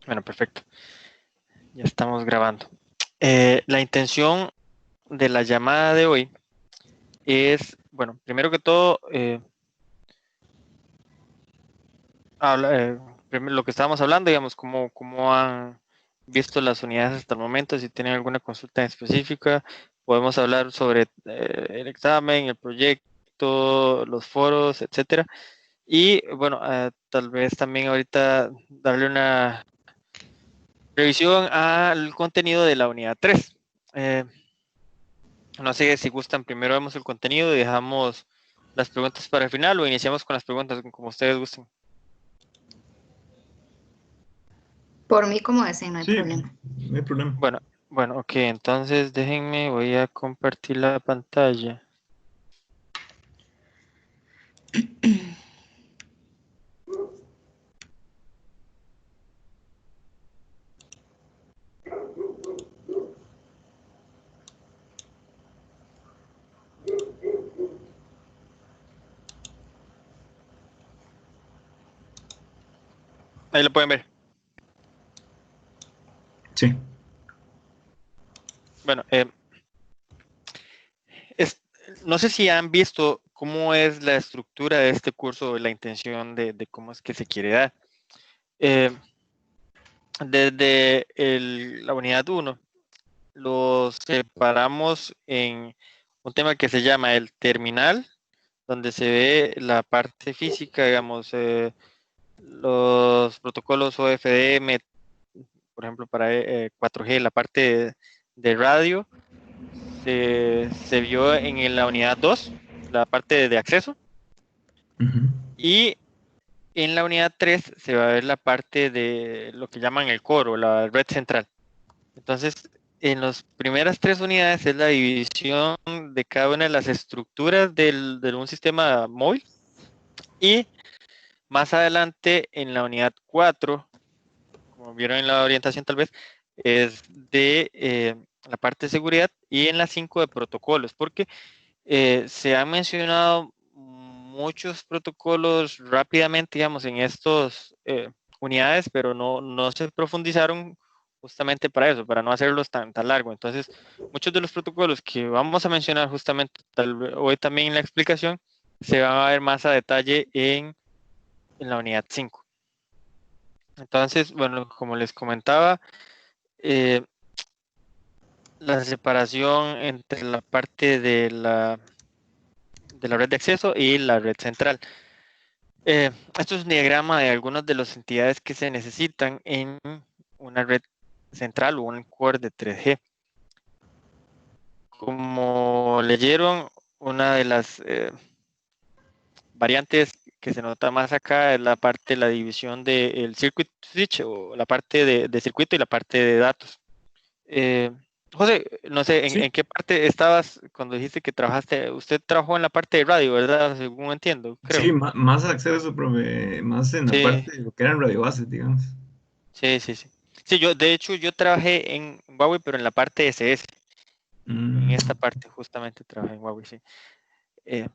Bueno, perfecto. Ya estamos grabando. La intención de la llamada de hoy es, bueno, primero que todo, lo que estábamos hablando, digamos, cómo han visto las unidades hasta el momento, si tienen alguna consulta en específica, podemos hablar sobre el examen, el proyecto, los foros, etcétera. Y bueno, tal vez también ahorita darle una revisión al contenido de la unidad 3. No sé si gustan, primero vemos el contenido y dejamos las preguntas para el final o iniciamos con las preguntas, como ustedes gusten. Por mí, como deseen, no hay Sí, problema. no hay problema. Bueno, ok, entonces déjenme, voy a compartir la pantalla. Ahí lo pueden ver. Sí. Bueno, no sé si han visto cómo es la estructura de este curso, la intención de cómo es que se quiere dar. Desde la unidad 1, los separamos en un tema que se llama el terminal, donde se ve la parte física, digamos, los protocolos OFDM, por ejemplo, para 4G, la parte de radio, se vio en la unidad 2, la parte de acceso, y en la unidad 3 se va a ver la parte de lo que llaman el core o la red central. Entonces, en las primeras 3 unidades es la división de cada una de las estructuras de un sistema móvil, y más adelante en la unidad 4, como vieron en la orientación tal vez, es de la parte de seguridad, y en la 5 de protocolos, porque se han mencionado muchos protocolos rápidamente, digamos, en estas unidades, pero no se profundizaron justamente para eso, para no hacerlos tan largo. Entonces, muchos de los protocolos que vamos a mencionar justamente hoy también en la explicación, se van a ver más a detalle en la unidad 5. Entonces, bueno, como les comentaba, la separación entre la parte de la red de acceso y la red central. Esto es un diagrama de algunas de las entidades que se necesitan en una red central o un core de 3G. Como leyeron, una de las variantes que se nota más acá es la parte de la división del circuit switch, o la parte de circuito y la parte de datos. Eh, José, no sé, Sí, ¿en qué parte estabas cuando dijiste que trabajaste? Usted trabajó en la parte de radio, ¿verdad? Según entiendo, sí, creo. más acceso, profe, más en la Sí, parte de lo que eran radiobases, digamos. sí, sí, sí. Sí, de hecho, yo trabajé en Huawei, pero en la parte SS. En Mm, esta parte justamente trabajé en Huawei, sí. Eh,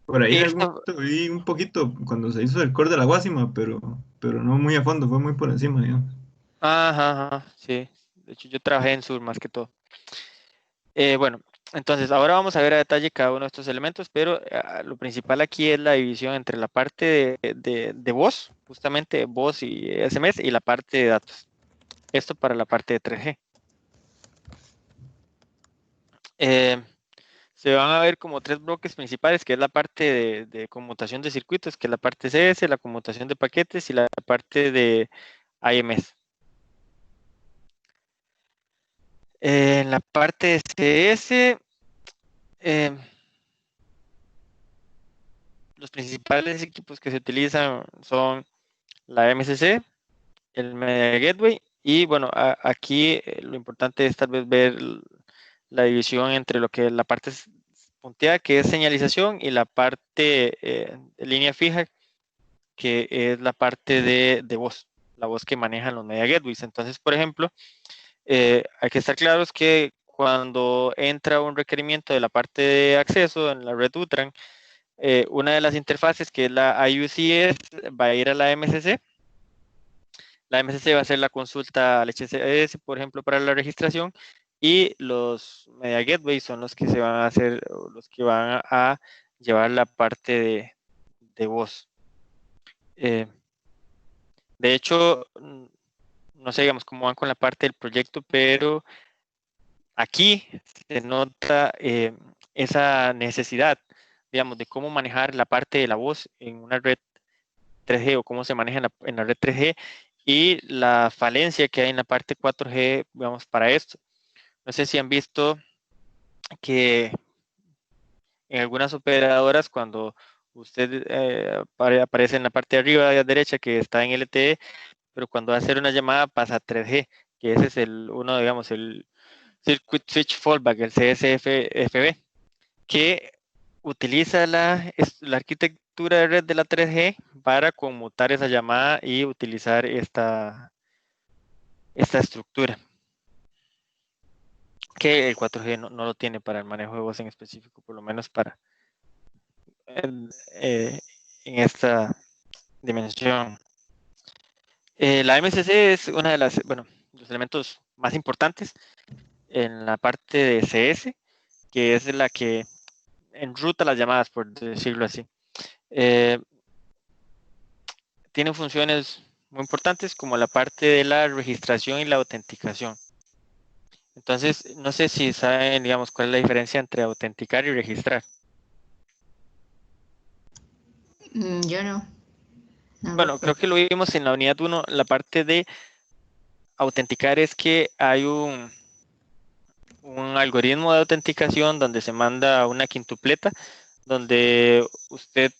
Por ahí en algún esto, momento vi un poquito cuando se hizo el core de la Guasima, pero no muy a fondo, fue muy por encima, digamos. ajá, ajá, sí. De hecho, yo trabajé en Sur más que todo. Bueno, entonces ahora vamos a ver a detalle cada uno de estos elementos, pero lo principal aquí es la división entre la parte de voz, justamente voz y SMS, y la parte de datos. Esto para la parte de 3G. Eh, Se van a ver como 3 bloques principales, que es la parte de conmutación de circuitos, que es la parte CS, la conmutación de paquetes y la parte de AMS. En la parte de CS, eh, los principales equipos que se utilizan son la MCC, el Media Gateway, y bueno, aquí lo importante es tal vez ver la división entre lo que es la parte punteada, que es señalización, y la parte de línea fija, que es la parte de voz, la voz que manejan los Media Gateways. Entonces, por ejemplo, hay que estar claros que cuando entra un requerimiento de la parte de acceso en la red UTRAN, una de las interfaces, que es la IUCS, va a ir a la MCC, La MSC va a hacer la consulta al HCS, por ejemplo, para la registración, y los Media Gateway son los que se van a hacer, los que van a llevar la parte de voz. De hecho, no sé, digamos, cómo van con la parte del proyecto, pero aquí se nota esa necesidad, digamos, de cómo manejar la parte de la voz en una red 3G o cómo se maneja en la red 3G y la falencia que hay en la parte 4G, digamos, para esto. No sé si han visto que en algunas operadoras, cuando usted aparece en la parte de arriba a la derecha que está en LTE, pero cuando va a hacer una llamada pasa a 3G, que ese es uno, digamos, el Circuit Switch Fallback, el CSFB, que utiliza la arquitectura de red de la 3G para conmutar esa llamada y utilizar esta estructura, que el 4G no lo tiene para el manejo de voz en específico, por lo menos para en esta dimensión. La MCC es una de los elementos más importantes en la parte de CS, que es la que enruta las llamadas, por decirlo así. Tiene funciones muy importantes como la parte de la registración y la autenticación. Entonces, no sé si saben, digamos, cuál es la diferencia entre autenticar y registrar. Yo no. Bueno, creo que lo vimos en la unidad 1, la parte de autenticar es que hay un algoritmo de autenticación donde se manda una quintupleta, donde usted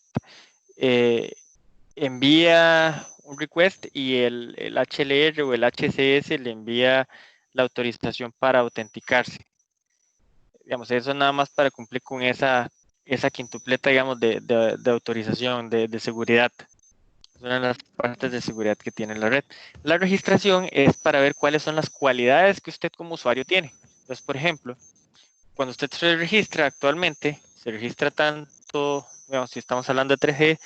envía un request y el HLR o el HCS le envía la autorización para autenticarse. Digamos, eso nada más para cumplir con esa quintupleta, digamos, de autorización, de seguridad. Es una de las partes de seguridad que tiene la red. La registración es para ver cuáles son las cualidades que usted como usuario tiene. Entonces, por ejemplo, cuando usted se registra actualmente, se registra tanto, digamos, si estamos hablando de 3G,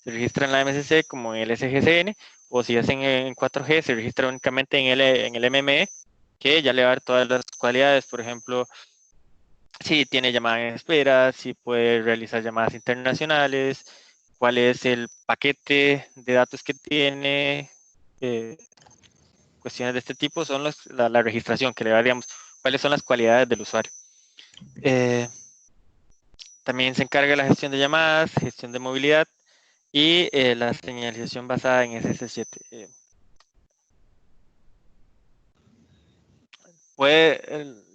se registra en la MSC como en el SGCN, o si es en 4G, se registra únicamente en el MME, que ya le va a dar todas las cualidades, por ejemplo, si tiene llamada en espera, si puede realizar llamadas internacionales, cuál es el paquete de datos que tiene, cuestiones de este tipo son la registración, que le daríamos cuáles son las cualidades del usuario. También se encarga de la gestión de llamadas, gestión de movilidad y la señalización basada en SS7.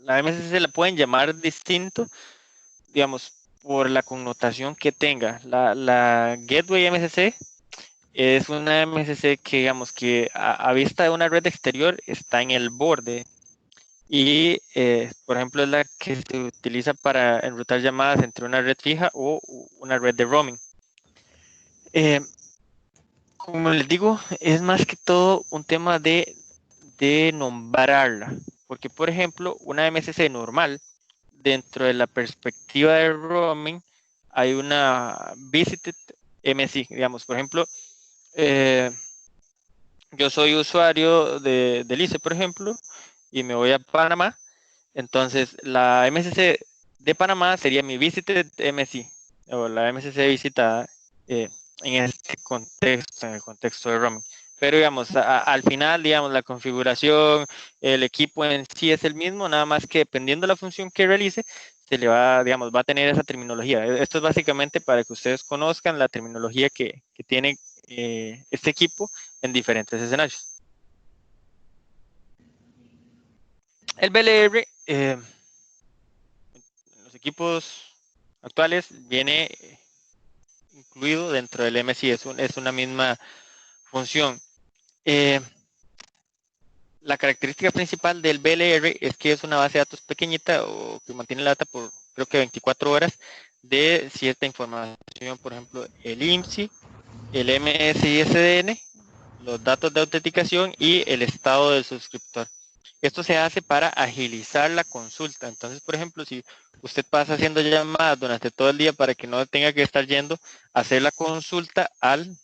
La MSC la pueden llamar distinto, digamos, por la connotación que tenga. La Gateway MSC es una MSC que, digamos, que a vista de una red exterior está en el borde y, por ejemplo, es la que se utiliza para enrutar llamadas entre una red fija o una red de roaming. Como les digo, es más que todo un tema de nombrarla, porque, por ejemplo, una MSC normal, dentro de la perspectiva de roaming, hay una visited MSI, digamos, por ejemplo, yo soy usuario del ICE, por ejemplo, y me voy a Panamá, entonces la MSC de Panamá sería mi visited MSI, o la MSC visitada en este contexto, en el contexto de roaming. Pero digamos, al final, digamos, la configuración, el equipo en sí es el mismo, nada más que dependiendo de la función que realice, se le va, digamos, va a tener esa terminología. Esto es básicamente para que ustedes conozcan la terminología que tiene este equipo en diferentes escenarios. El BLR, en los equipos actuales, viene incluido dentro del MSI, es una misma función. La característica principal del BLR es que es una base de datos pequeñita o que mantiene la data por creo que 24 horas de cierta información, por ejemplo, el IMSI, el MSISDN, los datos de autenticación y el estado del suscriptor. Esto se hace para agilizar la consulta. Entonces, por ejemplo, si usted pasa haciendo llamadas durante todo el día para que no tenga que estar yendo a hacer la consulta al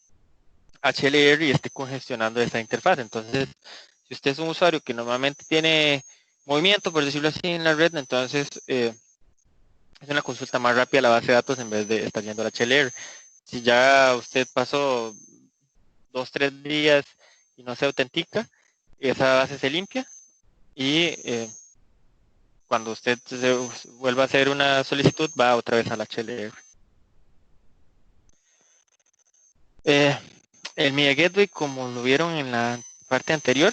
HLR y esté congestionando esta interfaz. Entonces, si usted es un usuario que normalmente tiene movimiento, por decirlo así, en la red, entonces es una consulta más rápida a la base de datos en vez de estar yendo al HLR. Si ya usted pasó 2-3 días y no se autentica, esa base se limpia y cuando usted se vuelva a hacer una solicitud, va otra vez al HLR. El Media Gateway, como lo vieron en la parte anterior,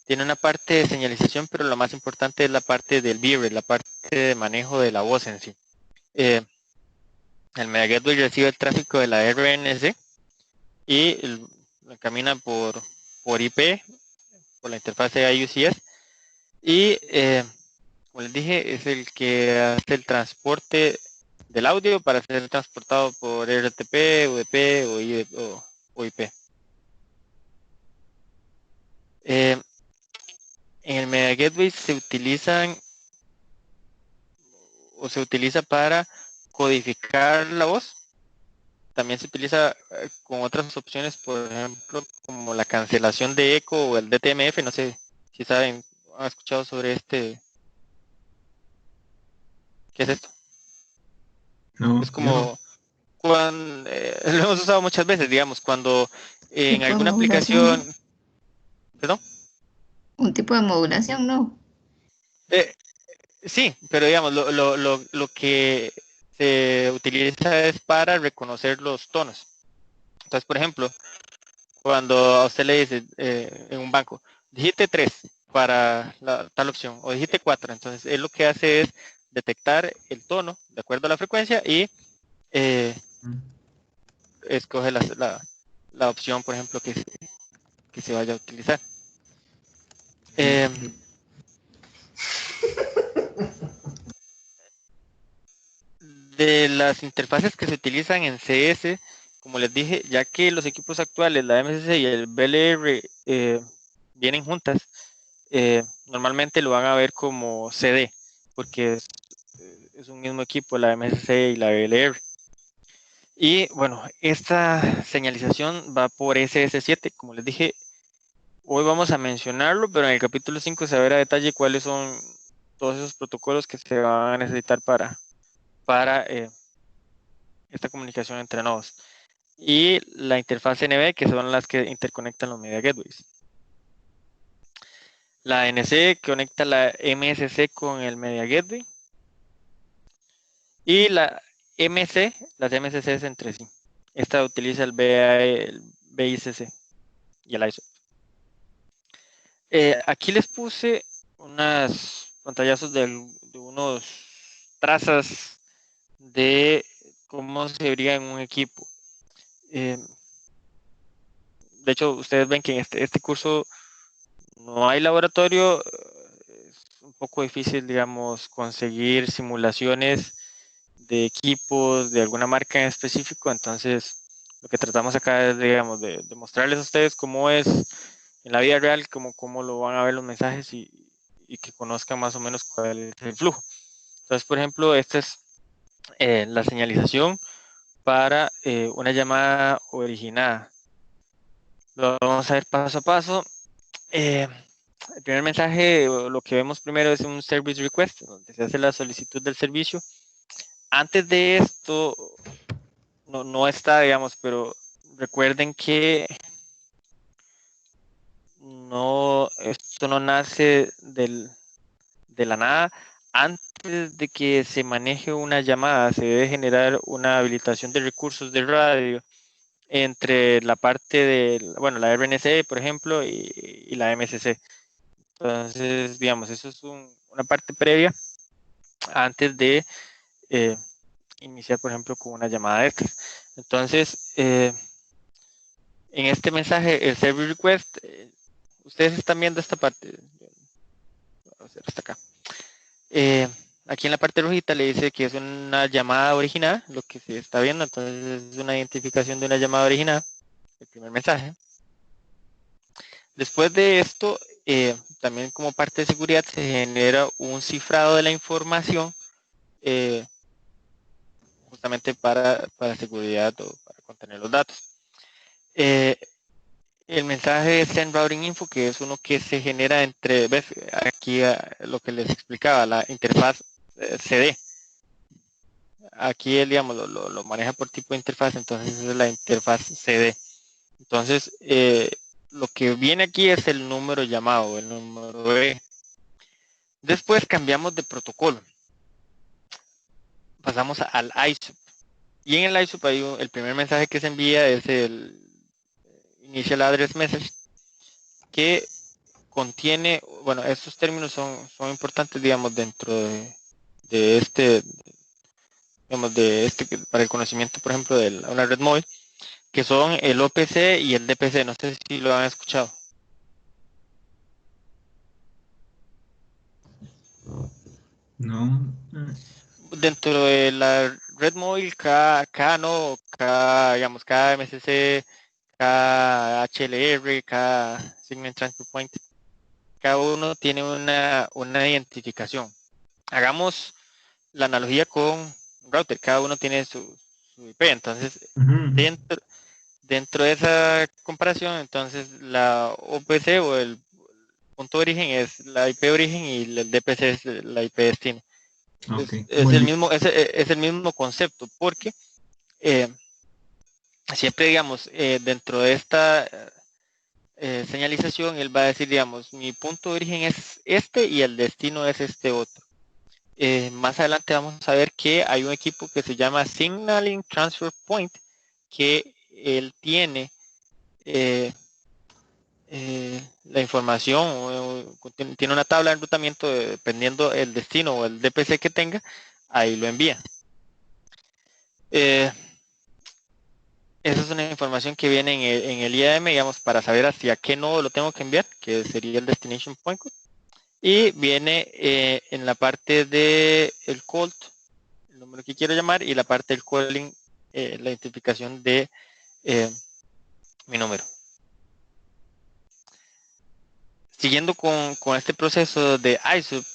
tiene una parte de señalización, pero lo más importante es la parte del bearer, la parte de manejo de la voz en sí. El Media Gateway recibe el tráfico de la RNC y camina por IP, por la interfaz de IUCS, y como les dije, es el que hace el transporte del audio para ser transportado por RTP, UDP o IP. En el Media Gateway se utiliza para codificar la voz. También se utiliza con otras opciones, por ejemplo, como la cancelación de eco o el DTMF. No sé si saben, han escuchado sobre este. ¿Qué es esto? No, Es como cuando lo hemos usado muchas veces, digamos, cuando en Tipo de alguna modulación, aplicación, ¿no? perdón. Un tipo de modulación, ¿no? Eh, sí, pero digamos, lo que se utiliza es para reconocer los tonos. Entonces, por ejemplo, cuando a usted le dice en un banco, digite 3 para tal opción, o digite 4, entonces él lo que hace es detectar el tono de acuerdo a la frecuencia y escoge la opción, por ejemplo, que se vaya a utilizar. De las interfaces que se utilizan en CS, como les dije, ya que los equipos actuales, la MSC y el BLR, vienen juntas, normalmente lo van a ver como CD, porque es un mismo equipo, la MSC y la BLR. Y bueno, esta señalización va por SS7, como les dije, hoy vamos a mencionarlo, pero en el capítulo 5 se verá a detalle cuáles son todos esos protocolos que se van a necesitar para esta comunicación entre nodos. Y la interfaz NB, que son las que interconectan los Media Gateways. La NC conecta la MSC con el Media Gateway. Y la MC, las MSCs entre sí. Esta utiliza el BICC y el ISO. Aquí les puse unas pantallazos de unos trazas de cómo se vería en un equipo. De hecho, ustedes ven que en este curso no hay laboratorio. Es un poco difícil, digamos, conseguir simulaciones de equipos de alguna marca en específico. Entonces, lo que tratamos acá es, digamos, de mostrarles a ustedes cómo es en la vida real, cómo lo van a ver los mensajes y que conozcan más o menos cuál es el flujo. Entonces, por ejemplo, esta es la señalización para una llamada originada. Lo vamos a ver paso a paso. El primer mensaje, lo que vemos primero es un service request, donde se hace la solicitud del servicio. Antes de esto, no está, digamos, pero recuerden que esto no nace de la nada. Antes de que se maneje una llamada, se debe generar una habilitación de recursos de radio entre la parte de, bueno, la RNC, por ejemplo, y la MSC. Entonces, digamos, eso es una parte previa antes de iniciar, por ejemplo, con una llamada extra. Entonces, en este mensaje, el service request, ustedes están viendo esta parte. Vamos a hacer hasta acá. Aquí en la parte rojita le dice que es una llamada originada, lo que se está viendo. Entonces, es una identificación de una llamada originada, el primer mensaje. Después de esto, también como parte de seguridad, se genera un cifrado de la información justamente para seguridad o para contener los datos. el mensaje Send Routing Info, que es uno que se genera entre, ves, aquí lo que les explicaba, la interfaz CD. Aquí él, digamos, lo maneja por tipo de interfaz, entonces es la interfaz CD. Entonces, lo que viene aquí es el número llamado, el número E. Después cambiamos de protocolo. Pasamos al ISUP. Y en el ISUP el primer mensaje que se envía es el Initial Address Message, que contiene, bueno, estos términos son importantes, digamos, dentro de este, digamos, para el conocimiento, por ejemplo, de una red móvil, que son el OPC y el DPC. No sé si lo han escuchado. No. Dentro de la red móvil, digamos, cada MSC, cada HLR, cada Segment Transfer Point, cada uno tiene una identificación. Hagamos la analogía con un router, cada uno tiene su IP, entonces dentro de esa comparación, entonces la OPC o el punto de origen es la IP de origen y el DPC es la IP destino. Okay. Es el mismo concepto, porque siempre, digamos, dentro de esta señalización, él va a decir, digamos, mi punto de origen es este y el destino es este otro. Más adelante vamos a ver que hay un equipo que se llama Signaling Transfer Point, que él tiene la información, tiene una tabla de enrutamiento dependiendo el destino o el DPC que tenga, ahí lo envía. Esa es una información que viene en el IAM, digamos, para saber hacia qué nodo lo tengo que enviar, que sería el Destination Point Code. Y viene en la parte del COLT, el número que quiero llamar, y la parte del calling, la identificación de mi número. Siguiendo con este proceso de ISUP,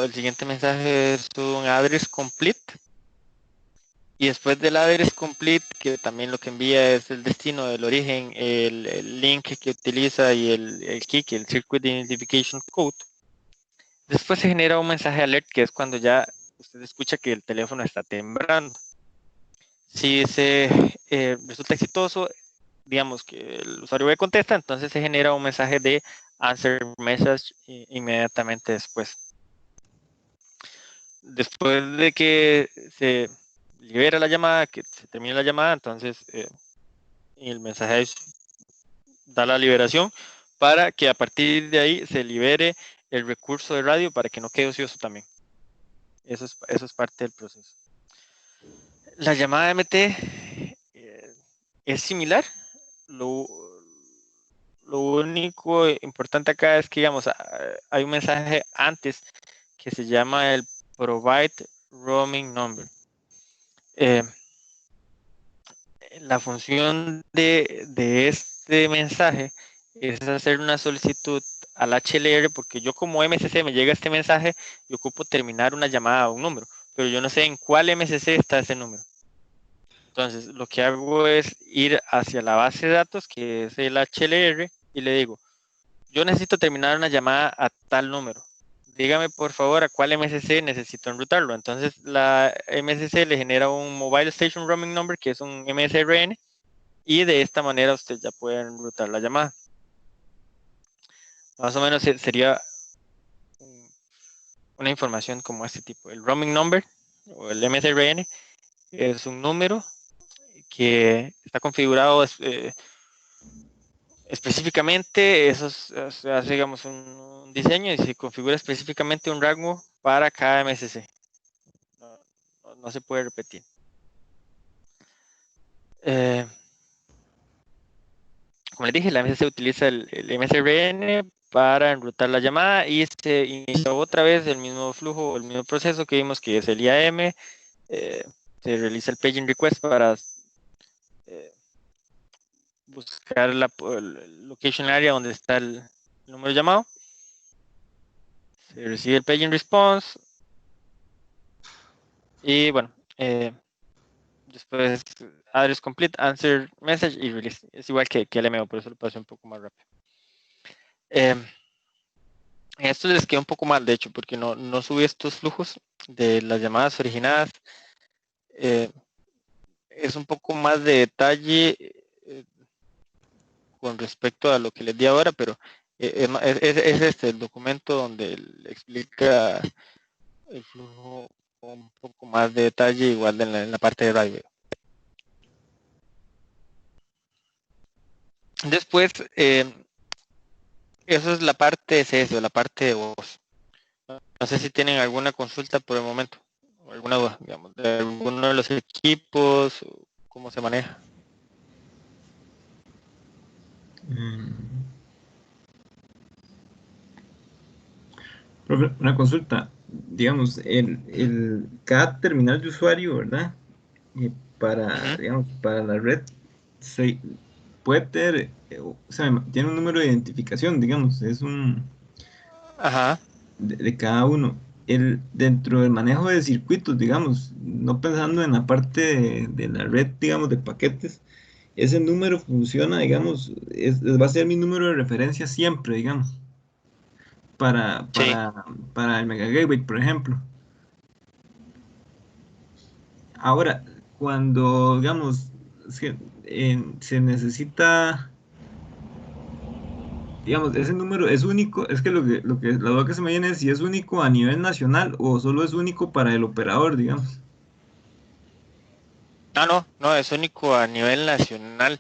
el siguiente mensaje es un address complete. Y después del address complete, que también lo que envía es el destino del origen, el link que utiliza y el KIC, el Circuit Identification Code. Después se genera un mensaje alert, que es cuando ya usted escucha que el teléfono está temblando. Si resulta exitoso, digamos que el usuario contesta, entonces se genera un mensaje de answer message inmediatamente después. Después de que se libera la llamada, que se termina la llamada, entonces el mensaje da la liberación para que a partir de ahí se libere el recurso de radio para que no quede ocioso también. Eso es parte del proceso. La llamada MT es similar. Lo único importante acá es que, digamos, hay un mensaje antes que se llama el Provide Roaming Number. La función de este mensaje es hacer una solicitud al HLR, porque yo como MSC me llega este mensaje y ocupo terminar una llamada a un número, pero yo no sé en cuál MSC está ese número. Entonces, lo que hago es ir hacia la base de datos, que es el HLR, y le digo, yo necesito terminar una llamada a tal número. Dígame por favor a cuál MSC necesito enrutarlo. Entonces la MSC le genera un Mobile Station Roaming Number, que es un MSRN, y de esta manera usted ya puede enrutar la llamada. Más o menos sería una información como este tipo. El Roaming Number o el MSRN es un número que está configurado específicamente, se hace, digamos, un diseño y se configura específicamente un rango para cada MSC. No se puede repetir. Como les dije, la MSC utiliza el MSRN para enrutar la llamada y se inicia otra vez el mismo flujo, el mismo proceso que vimos, que es el IAM. Se realiza el paging request para buscar el location area donde está el número llamado. Se recibe el paging response y bueno, después address complete, answer message y release. Es igual que LMO, por eso lo pasé un poco más rápido. Esto les queda un poco mal, de hecho, porque no subí estos flujos de las llamadas originadas. Es un poco más de detalle con respecto a lo que les di ahora, pero es este el documento donde le explica el flujo con un poco más de detalle, igual en la parte de radio. Después, eso es la parte de CS, la parte de voz. No sé si tienen alguna consulta por el momento, o alguna duda, digamos, de alguno de los equipos, o cómo se maneja. Profe, una consulta, digamos, cada terminal de usuario, ¿verdad? Para, Ujú. digamos, para la red, se puede tener, o sea, tiene un número de identificación, digamos, es un Ajá. de cada uno. Dentro del manejo de circuitos, digamos, no pensando en la parte de la red, digamos, de paquetes, ese número funciona, digamos, va a ser mi número de referencia siempre, digamos, para, Sí. para, para el Mega Gateway, por ejemplo. Ahora, cuando, digamos, es que, se necesita, digamos, ese número es único, es que la duda que se me viene es si es único a nivel nacional o solo es único para el operador, digamos. No, es único a nivel nacional.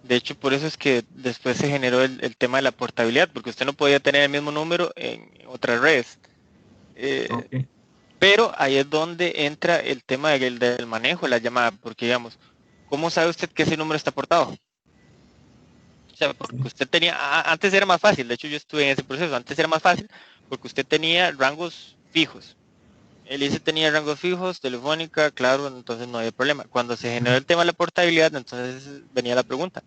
De hecho, por eso es que después se generó el tema de la portabilidad, porque usted no podía tener el mismo número en otras redes. Eh, Ok. pero ahí es donde entra el tema del manejo de la llamada, porque digamos, ¿cómo sabe usted que ese número está portado? O sea, porque Sí. usted tenía, antes era más fácil, de hecho yo estuve en ese proceso, antes era más fácil porque usted tenía rangos fijos. El ICE tenía rangos fijos, telefónica, claro, entonces no había problema. Cuando se generó el tema de la portabilidad, entonces venía la pregunta,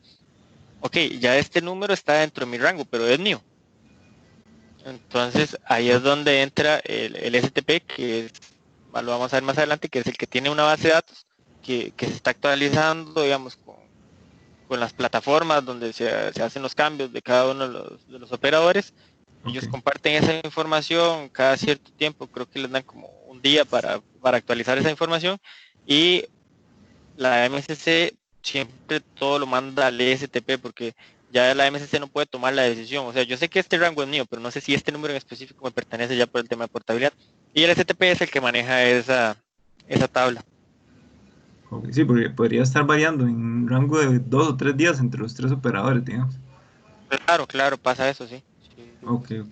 ok, ya este número está dentro de mi rango, pero es mío. Entonces ahí es donde entra el STP, que es, lo vamos a ver más adelante, que es el que tiene una base de datos que se está actualizando, digamos, con las plataformas donde se hacen los cambios de cada uno de los operadores. Ok. Ellos comparten esa información cada cierto tiempo, creo que les dan como un día para actualizar esa información y la MSC siempre todo lo manda al STP porque ya la MSC no puede tomar la decisión. O sea, yo sé que este rango es mío, pero no sé si este número en específico me pertenece ya por el tema de portabilidad. Y el STP es el que maneja esa tabla. Ok, sí, porque podría estar variando en un rango de 2 o 3 días entre los tres operadores, digamos. Claro, pasa eso, sí. Sí, sí, Ok, pasa. ok.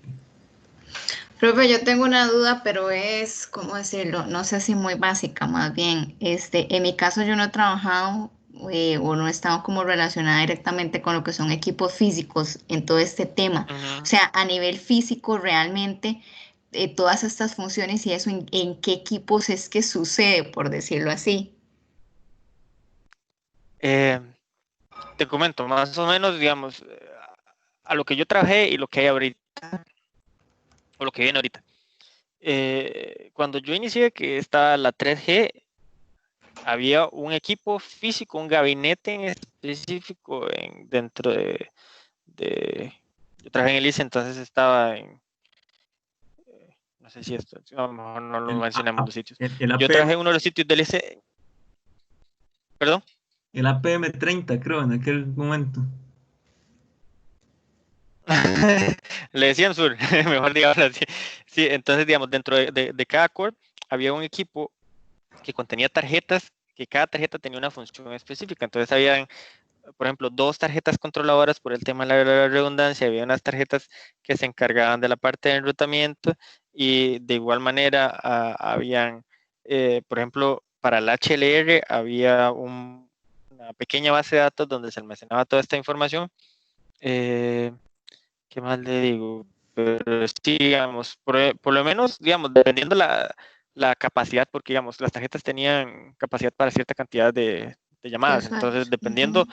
Profe, yo tengo una duda, pero es, ¿cómo decirlo? No sé si muy básica, más bien. En mi caso yo no he trabajado o no he estado como relacionada directamente con lo que son equipos físicos en todo este tema. O Ujú. sea, a nivel físico, realmente, todas estas funciones y eso, ¿en qué equipos es que sucede, por decirlo así? Eh, Te comento, más o menos, digamos, a lo que yo trabajé y lo que hay ahorita, o lo que viene ahorita. Cuando yo inicié, que estaba la 3G, había un equipo físico, un gabinete en específico dentro de... Yo trabajé en el ICE, entonces estaba en... No sé si esto, a lo mejor no lo El, mencionamos los sitios. el Yo trabajé APM, en uno de los sitios del ICE, perdón. el APM 30 creo, en aquel momento. Le decían sur, mejor digamos así. Sí, entonces, digamos, dentro de cada core había un equipo que contenía tarjetas, que cada tarjeta tenía una función específica. Entonces, habían, por ejemplo, dos tarjetas controladoras por el tema de la redundancia, había unas tarjetas que se encargaban de la parte de enrutamiento y de igual manera habían, por ejemplo, para el HLR había una pequeña base de datos donde se almacenaba toda esta información. Eh, ¿Qué más le digo? Pero sí, digamos, por lo menos, digamos, dependiendo la capacidad, porque, digamos, las tarjetas tenían capacidad para cierta cantidad de De llamadas. Entonces, usuarios. dependiendo, Ujú.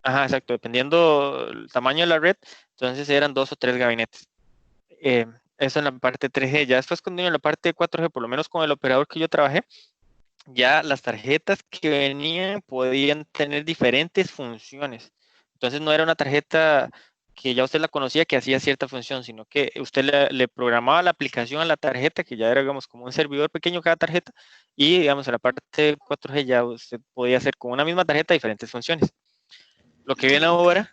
ajá, exacto, dependiendo el tamaño de la red, entonces eran 2 o 3 gabinetes. Eso en la parte 3G. Ya después, cuando en la parte 4G, por lo menos con el operador que yo trabajé, ya las tarjetas que venían podían tener diferentes funciones. Entonces no era una tarjeta que ya usted la conocía que hacía cierta función, sino que usted le programaba la aplicación a la tarjeta, que ya era, digamos, como un servidor pequeño cada tarjeta, y, digamos, en la parte de 4G ya usted podía hacer con una misma tarjeta diferentes funciones. Lo que viene Ok. ahora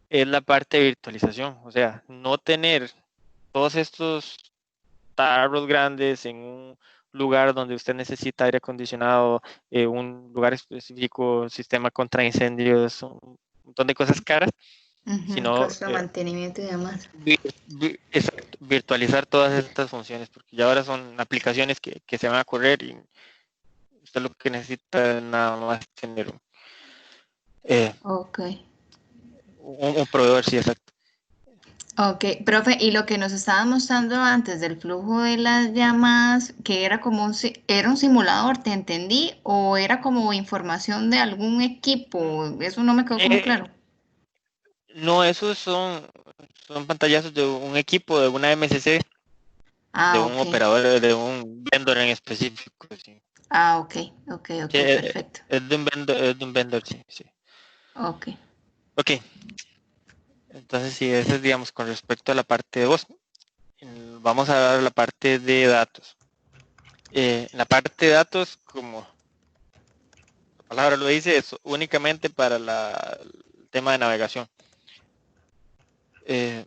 es la parte de virtualización, o sea, no tener todos estos tarros grandes en un lugar donde usted necesita aire acondicionado, un lugar específico, sistema contra incendios, un montón de cosas caras, Ujú, sino costo de mantenimiento y demás. exacto, virtualizar todas estas funciones, porque ya ahora son aplicaciones que se van a correr y usted lo que necesita es nada más tener eh, Ok. un proveedor, sí, exacto. Ok, profe, y lo que nos estaba mostrando antes del flujo de las llamadas, que era como era un simulador, ¿te entendí? ¿O era como información de algún equipo? Eso no me quedó como Eh, claro. no, esos son pantallazos de un equipo, de una MSC, de Ah, un ok. operador, de un vendor en específico, sí. Ah, ok, ok, Sí, ok, perfecto. es de un vendor, sí, sí. Ok. Ok, entonces sí, eso es, digamos, con respecto a la parte de voz. Vamos a ver la parte de datos. La parte de datos, como la palabra lo dice, es únicamente para el tema de navegación. Eh,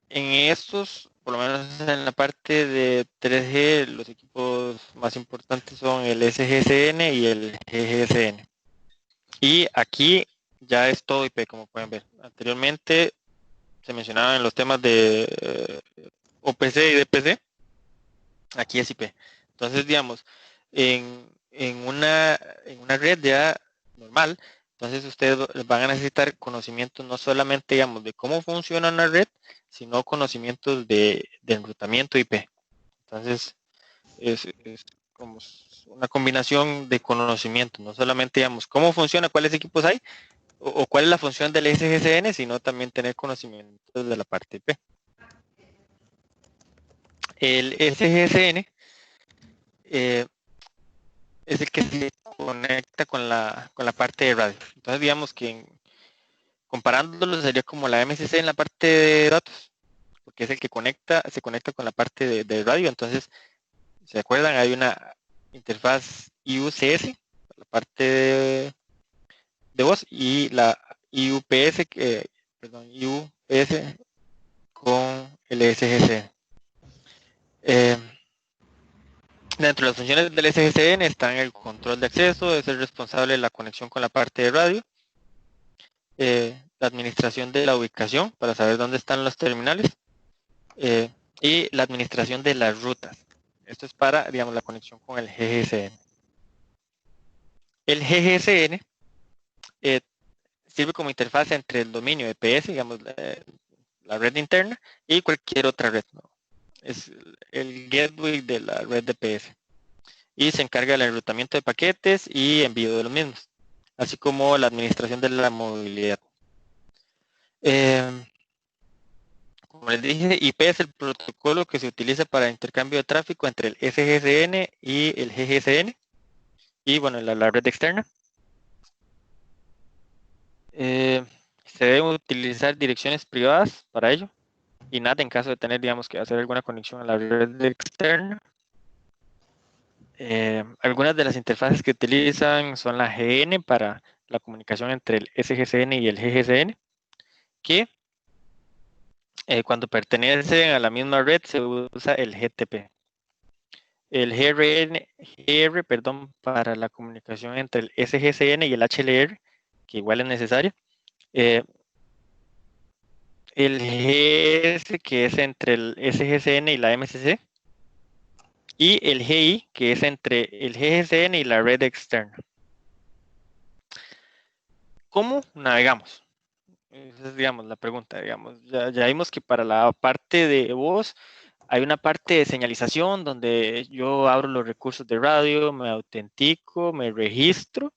en estos, por lo menos en la parte de 3G, los equipos más importantes son el SGSN y el GGSN. Y aquí ya es todo IP, como pueden ver. Anteriormente se mencionaban los temas de OPC y DPC, aquí es IP. Entonces, digamos, en una red ya normal, entonces ustedes van a necesitar conocimientos no solamente, digamos, de cómo funciona una red, sino conocimientos de enrutamiento IP. Entonces, es como una combinación de conocimientos, no solamente, digamos, cómo funciona, cuáles equipos hay, o cuál es la función del SGCN, sino también tener conocimientos de la parte IP. El SGCN eh, es el que se conecta con la parte de radio. Entonces, digamos que comparándolo sería como la MCC en la parte de datos, porque es el que se conecta con la parte de radio. Entonces, ¿se acuerdan? Hay una interfaz IUCS, la parte de voz, y la IUPS, perdón, IUPS con el SGC. Eh, Dentro de las funciones del SGCN están el control de acceso, es el responsable de la conexión con la parte de radio, la administración de la ubicación para saber dónde están los terminales eh, y la administración de las rutas. Esto es para, digamos, la conexión con el GGCN. El GGCN eh, sirve como interfaz entre el dominio EPS, digamos, la red interna, y cualquier otra red, ¿no? Es el gateway de la red de EPS. Y se encarga del enrutamiento de paquetes y envío de los mismos, así como la administración de la movilidad. Como les dije, IP es el protocolo que se utiliza para intercambio de tráfico entre el SGCN y el GGCN y bueno, la red externa. Se deben utilizar direcciones privadas para ello y NAT en caso de tener, digamos, que hacer alguna conexión a la red externa. Algunas de las interfaces que utilizan son la GN para la comunicación entre el SGCN y el GGCN, que cuando pertenecen a la misma red se usa el GTP. El GR, perdón, para la comunicación entre el SGCN y el HLR, que igual es necesaria. El GS, que es entre el SGCN y la MCC. Y el GI, que es entre el GGCN y la red externa. ¿Cómo navegamos? Esa es, digamos, la pregunta. Digamos. Ya vimos que para la parte de voz hay una parte de señalización donde yo abro los recursos de radio, me autentico, me registro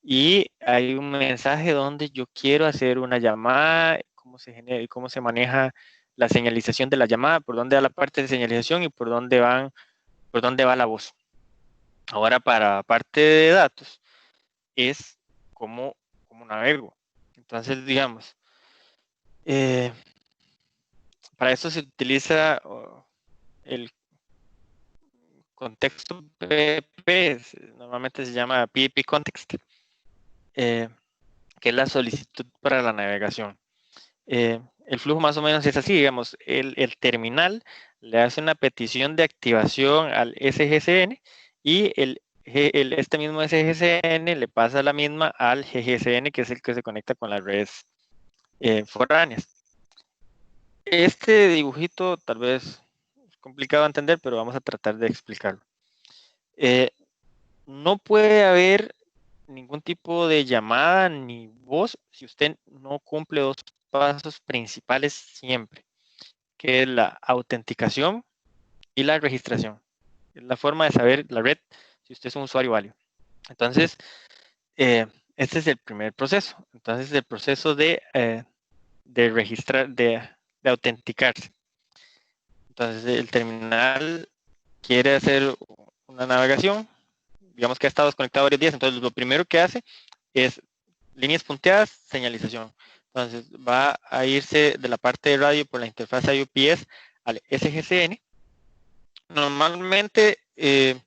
y hay un mensaje donde yo quiero hacer una llamada, cómo se genera y cómo se maneja la señalización de la llamada, por dónde va la parte de señalización y por dónde va la voz. Ahora, para parte de datos, es cómo navego. Entonces, digamos, eh, para eso se utiliza el contexto PP, normalmente se llama PIP Context, que es la solicitud para la navegación. El flujo más o menos es así, digamos, el terminal le hace una petición de activación al SGCN y este mismo SGCN le pasa la misma al GGCN, que es el que se conecta con las redes foráneas. Este dibujito tal vez es complicado de entender, pero vamos a tratar de explicarlo. No puede haber ningún tipo de llamada ni voz si usted no cumple dos pasos principales siempre, que es la autenticación y la registración. Es la forma de saber la red si usted es un usuario válido. Entonces, este es el primer proceso. Entonces, el proceso de registrar, de autenticarse. Entonces, el terminal quiere hacer una navegación, digamos que ha estado desconectado varios días, entonces lo primero que hace es líneas punteadas, señalización. Entonces va a irse de la parte de radio por la interfaz IUPS al SGCN. Normalmente en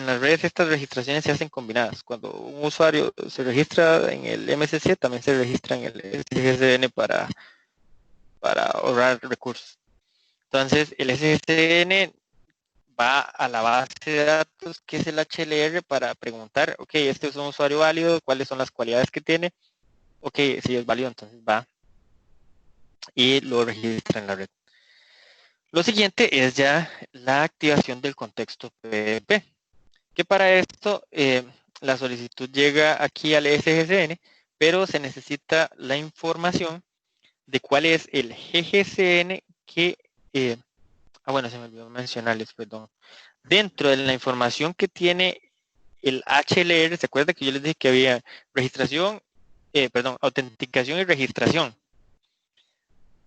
las redes estas registraciones se hacen combinadas. Cuando un usuario se registra en el MSC, también se registra en el SGCN para ahorrar recursos. Entonces el SGCN va a la base de datos que es el HLR para preguntar, ok, este es un usuario válido, cuáles son las cualidades que tiene, ok, si es válido, entonces va y lo registra en la red. Lo siguiente es ya la activación del contexto PDP, que para esto la solicitud llega aquí al SGCN, pero se necesita la información de cuál es el GGCN que, bueno, se me olvidó mencionarles, perdón. Dentro de la información que tiene el HLR, ¿se acuerda que yo les dije que había registración, autenticación y registración?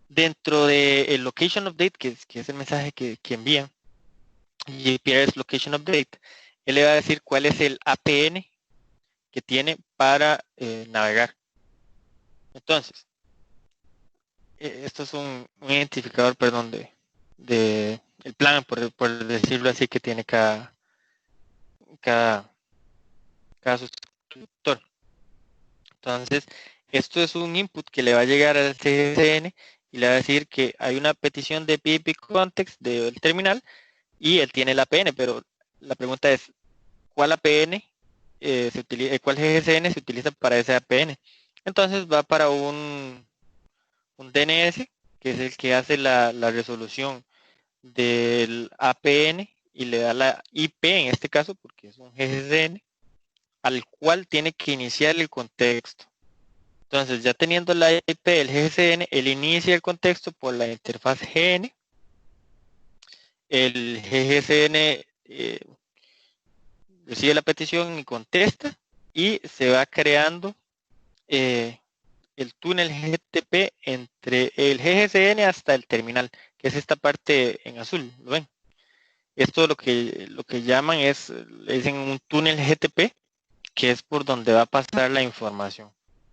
Dentro del location update, que es el mensaje que envían, GPS location update, él le va a decir cuál es el APN que tiene para navegar. Entonces, esto es un identificador, perdón, de el plan, por decirlo así, que tiene cada suscriptor. Entonces, esto es un input que le va a llegar al CSN y le va a decir que hay una petición de PIP context del terminal y él tiene el APN, pero la pregunta es, ¿cuál APN cuál GSN se utiliza para ese APN? Entonces va para un DNS, que es el que hace la resolución del APN y le da la IP en este caso, porque es un GSN, al cual tiene que iniciar el contexto. Entonces, ya teniendo la IP del GSN, él inicia el contexto por la interfaz GN. El GSN recibe la petición y contesta y se va creando el túnel GTP entre el GSN hasta el terminal, que es esta parte en azul, ¿lo ven? Esto lo que llaman le dicen un túnel GTP, que es por donde va a pasar la información.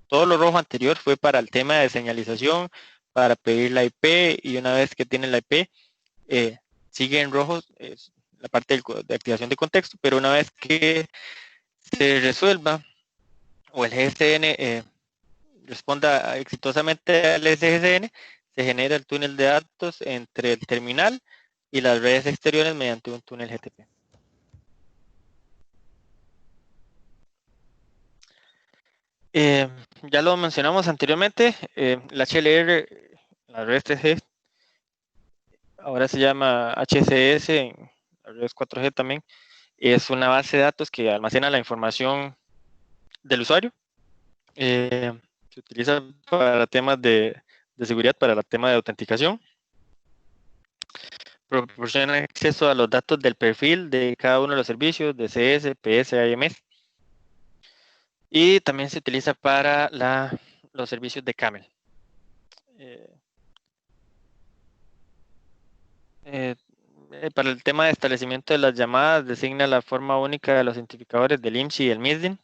Todo lo rojo anterior fue para el tema de señalización, para pedir la IP, y una vez que tiene la IP, sigue en rojo la parte de activación de contexto, pero una vez que se resuelva o el GSN responda exitosamente al SGCN, se genera el túnel de datos entre el terminal y las redes exteriores mediante un túnel GTP. Ya lo mencionamos anteriormente, la HLR, la red 3G, ahora se llama HCS, en las redes 4G también, es una base de datos que almacena la información del usuario. Se utiliza para temas de seguridad, para el tema de autenticación. Proporciona acceso a los datos del perfil de cada uno de los servicios de CS, PS, IMS. Y también se utiliza para los servicios de Camel. para el tema de establecimiento de las llamadas, designa la forma única de los identificadores del IMSI y del MISDIN.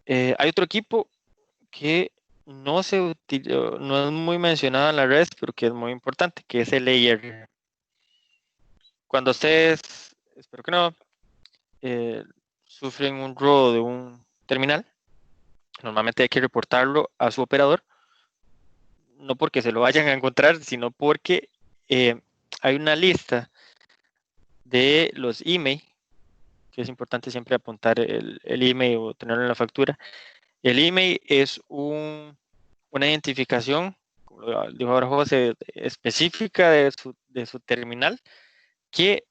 Hay otro equipo que no es muy mencionado en la red, pero que es muy importante, que es el AIR. Cuando ustedes, espero que no, sufren un robo de un terminal, normalmente hay que reportarlo a su operador, no porque se lo vayan a encontrar, sino porque hay una lista de los email, que es importante siempre apuntar el email o tenerlo en la factura. El email es una identificación, como lo dijo ahora José, específica de su terminal, que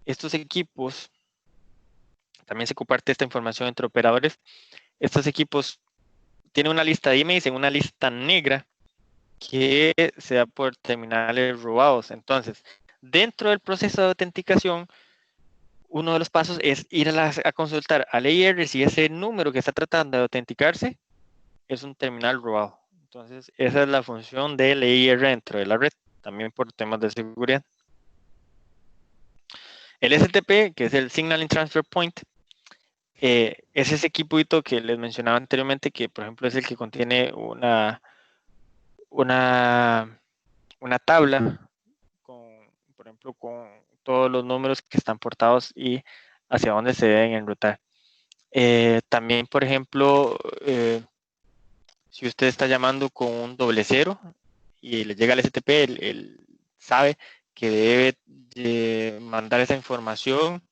estos equipos, también se comparte esta información entre operadores, estos equipos tienen una lista de emails en una lista negra que se da por terminales robados. Entonces, dentro del proceso de autenticación, uno de los pasos es ir a consultar al AIR si ese número que está tratando de autenticarse es un terminal robado. Entonces, esa es la función del AIR dentro de la red, también por temas de seguridad. El STP, que es el Signaling Transfer Point, es ese equipito que les mencionaba anteriormente, que por ejemplo es el que contiene una tabla, por ejemplo, con todos los números que están portados y hacia dónde se deben enrutar. También, por ejemplo, si usted está llamando con un 00 y le llega el STP, él sabe que debe mandar esa información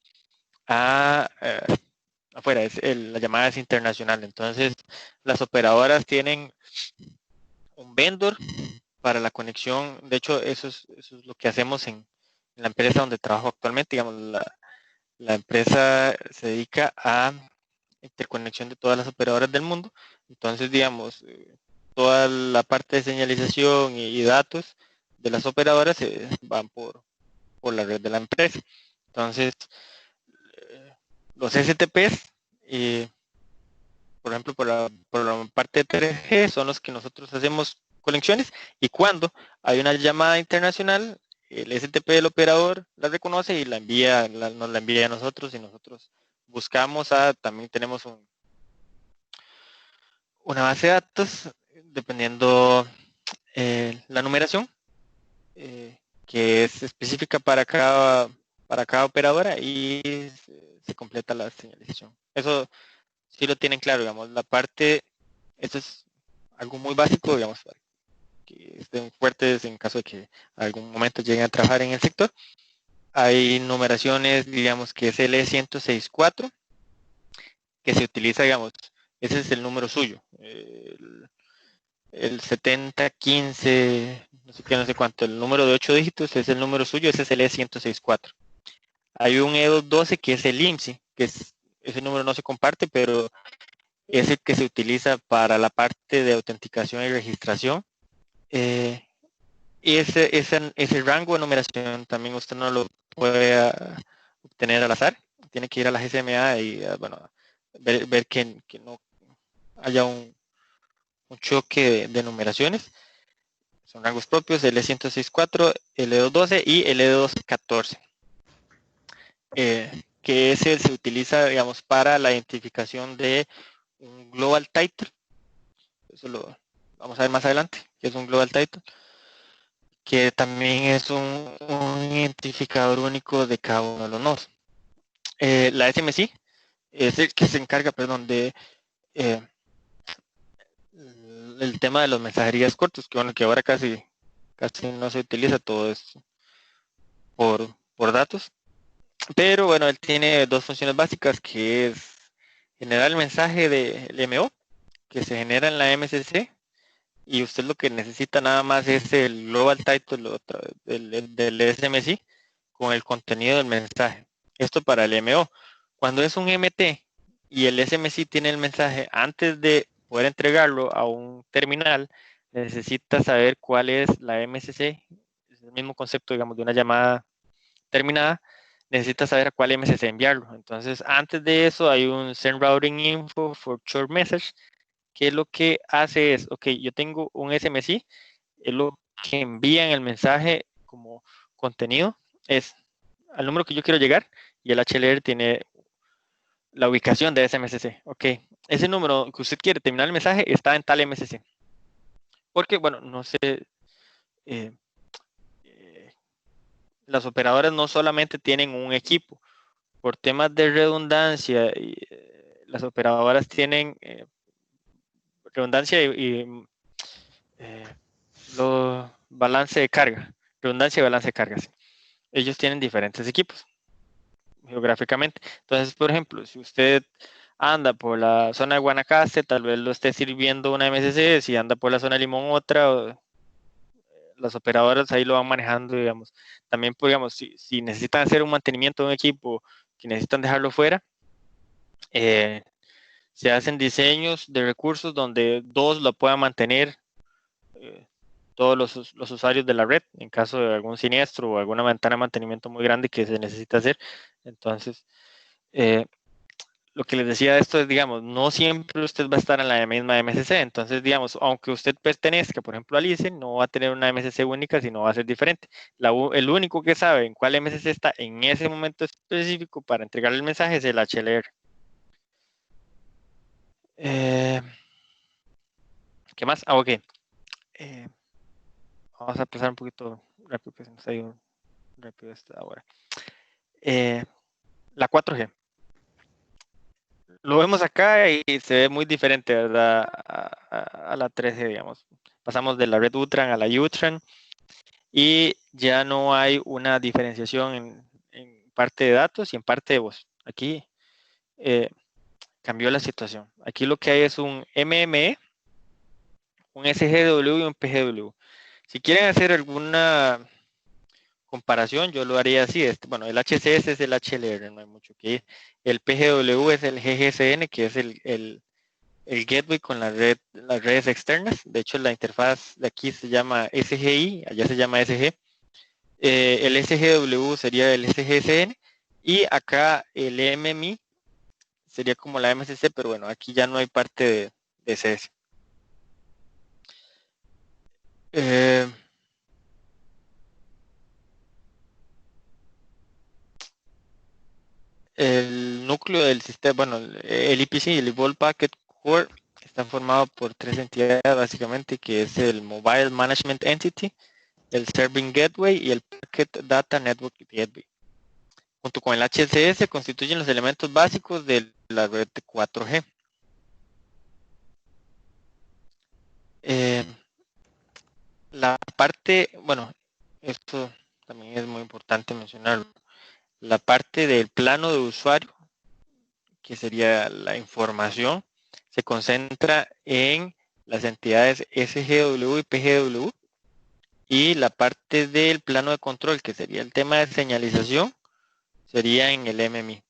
afuera. La llamada es internacional. Entonces, las operadoras tienen un vendor para la conexión. De hecho, eso es lo que hacemos en la empresa donde trabajo actualmente. Digamos, la empresa se dedica a interconexión de todas las operadoras del mundo. Entonces, digamos, toda la parte de señalización y datos de las operadoras van por la red de la empresa. Entonces, los STPs, por ejemplo, por la parte de 3G, son los que nosotros hacemos conexiones, y cuando hay una llamada internacional, el STP del operador la reconoce y nos la envía a nosotros, y nosotros buscamos también tenemos una base de datos, dependiendo la numeración, que es específica para cada operadora, y se completa la señalización. Eso sí lo tienen claro, digamos, esto es algo muy básico, digamos, para que estén fuertes en caso de que algún momento lleguen a trabajar en el sector. Hay numeraciones, digamos, que es el E1064, que se utiliza, digamos, ese es el número suyo. El 7015, no sé qué, no sé cuánto, el número de 8 dígitos es el número suyo, ese es el E1064. Hay un E212 que es el IMSI, que ese número no se comparte, pero es el que se utiliza para la parte de autenticación y registración. Y ese rango de numeración también usted no lo puede obtener al azar. Tiene que ir a la GSMA y ver que no haya un choque de numeraciones. Son rangos propios, el E1064, el E212 y el E214. Que ese se utiliza, digamos, para la identificación de un global title. Eso lo vamos a ver más adelante, que es un global title, que también es un identificador único de cada uno de los nodos. La SMC es el que se encarga, de el tema de las mensajerías cortas, que ahora casi no se utiliza, todo es por datos. Pero bueno, él tiene dos funciones básicas, que es generar el mensaje del MO, que se genera en la MCC, y usted lo que necesita nada más es el global title del SMC con el contenido del mensaje. Esto para el MO. Cuando es un MT y el SMC tiene el mensaje, antes de poder entregarlo a un terminal, necesita saber cuál es la MCC. Es el mismo concepto, digamos, de una llamada terminada. Necesita saber a cuál MCC enviarlo. Entonces, antes de eso hay un send routing info for short message, que lo que hace es, ok, yo tengo un SMC, es lo que envían el mensaje como contenido es al número que yo quiero llegar y el HLR tiene la ubicación de ese MSC. Ok, ese número que usted quiere terminar el mensaje está en tal MSC. Porque, bueno, no sé, las operadoras no solamente tienen un equipo. Por temas de redundancia, las operadoras tienen redundancia y balance de carga. Redundancia y balance de cargas. Ellos tienen diferentes equipos geográficamente. Entonces, por ejemplo, si usted anda por la zona de Guanacaste, tal vez lo esté sirviendo una MSC, si anda por la zona de Limón otra, las operadoras ahí lo van manejando, digamos. También, pues, digamos, si necesitan hacer un mantenimiento de un equipo, que necesitan dejarlo fuera, se hacen diseños de recursos donde dos lo puedan mantener todos los usuarios de la red en caso de algún siniestro o alguna ventana de mantenimiento muy grande que se necesita hacer. Entonces, lo que les decía de esto es, digamos, no siempre usted va a estar en la misma MSC. Entonces, digamos, aunque usted pertenezca, por ejemplo, a LICE, no va a tener una MSC única, sino va a ser diferente. El único que sabe en cuál MSC está en ese momento específico para entregar el mensaje es el HLR. ¿Qué más? Ok. Vamos a pasar un poquito rápido, que se nos ha ido rápido esta hora. La 4G. Lo vemos acá y se ve muy diferente, ¿verdad? A la 3G, digamos. Pasamos de la red UTRAN a la UTRAN y ya no hay una diferenciación en parte de datos y en parte de voz. Aquí cambió la situación. Aquí lo que hay es un MME, un SGW y un PGW. Si quieren hacer alguna comparación, yo lo haría así. Bueno, el HCS es el HLR, no hay mucho que ir. El PGW es el GGSN, que es el gateway con las redes externas. De hecho, la interfaz de aquí se llama SGI, allá se llama SG. El SGW sería el SGSN y acá el MMI sería como la MSC, pero bueno, aquí ya no hay parte de CS. El núcleo del sistema, bueno, el IPC, el Evolved Packet Core, está formado por tres entidades básicamente, que es el Mobile Management Entity, el Serving Gateway y el Packet Data Network Gateway. Junto con el HCS constituyen los elementos básicos de la red 4G. La parte, bueno, esto también es muy importante mencionarlo, la parte del plano de usuario, que sería la información, se concentra en las entidades SGW y PGW, y la parte del plano de control, que sería el tema de señalización, sería en el MMI.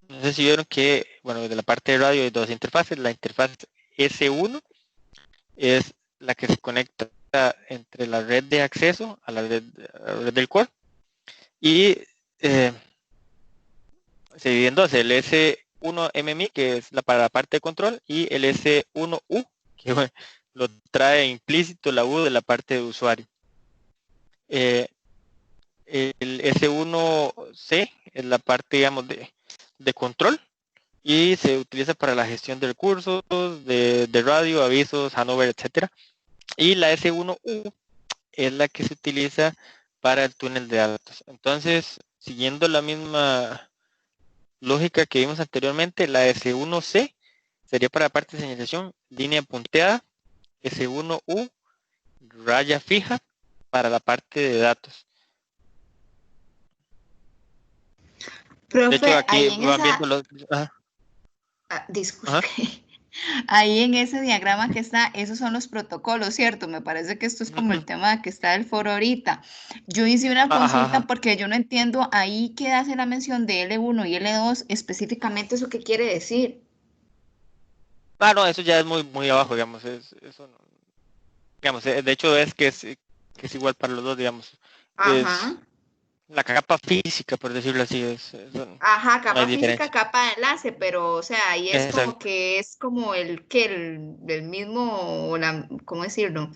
No sé si vieron que, bueno, de la parte de radio hay dos interfaces. La interfaz S1 es la que se conecta entre la red de acceso a la red del core, y se divide en dos: el S1 MMI, que es para la parte de control, y el S1U, que bueno, lo trae implícito la U de la parte de usuario. El S1C es la parte, digamos, de control, y se utiliza para la gestión de recursos, de radio, avisos, handover, etcétera. Y la S1U es la que se utiliza para el túnel de datos. Entonces, siguiendo la misma lógica que vimos anteriormente, la S1C sería para la parte de señalización, línea punteada, S1U, raya fija, para la parte de datos. Profe, de hecho, aquí ahí en van esa... viendo los... disculpe. Ajá. Ahí en ese diagrama que está, esos son los protocolos, ¿cierto? Me parece que esto es como el tema que está del foro ahorita. Yo hice una consulta porque yo no entiendo ahí que hace la mención de L1 y L2, específicamente eso qué quiere decir. No, eso ya es muy abajo, digamos. Eso no, digamos, de hecho es que es igual para los dos, digamos. Ajá. Es la capa física, por decirlo así. Ajá, No capa hay física, diferencia. capa de enlace, pero o sea, ahí es como Exacto. que es como el mismo, ¿cómo decirlo?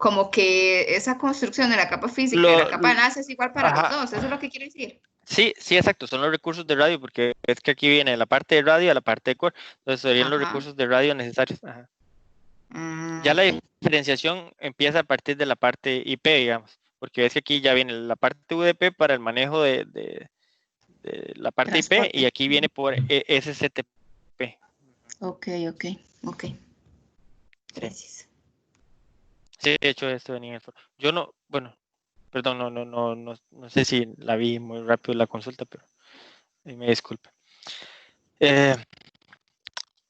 como que esa construcción de la capa física y Lo, la capa de enlace es igual para los ajá, dos, ¿eso es lo que quiere decir? sí, sí, exacto, son los recursos de radio, porque es que aquí viene la parte de radio a la parte de core, entonces serían los Ajá. recursos de radio necesarios. Ajá. Ya la Ok. diferenciación empieza a partir de la parte IP, digamos, porque es que aquí ya viene la parte UDP para el manejo de la parte IP y Transporte. aquí viene por SCTP. Ok, ok, ok. Sí, Gracias. sí, de hecho esto venía en el foro. Yo no, bueno, perdón, no sé si la vi muy rápido la consulta, pero me disculpe. Eh,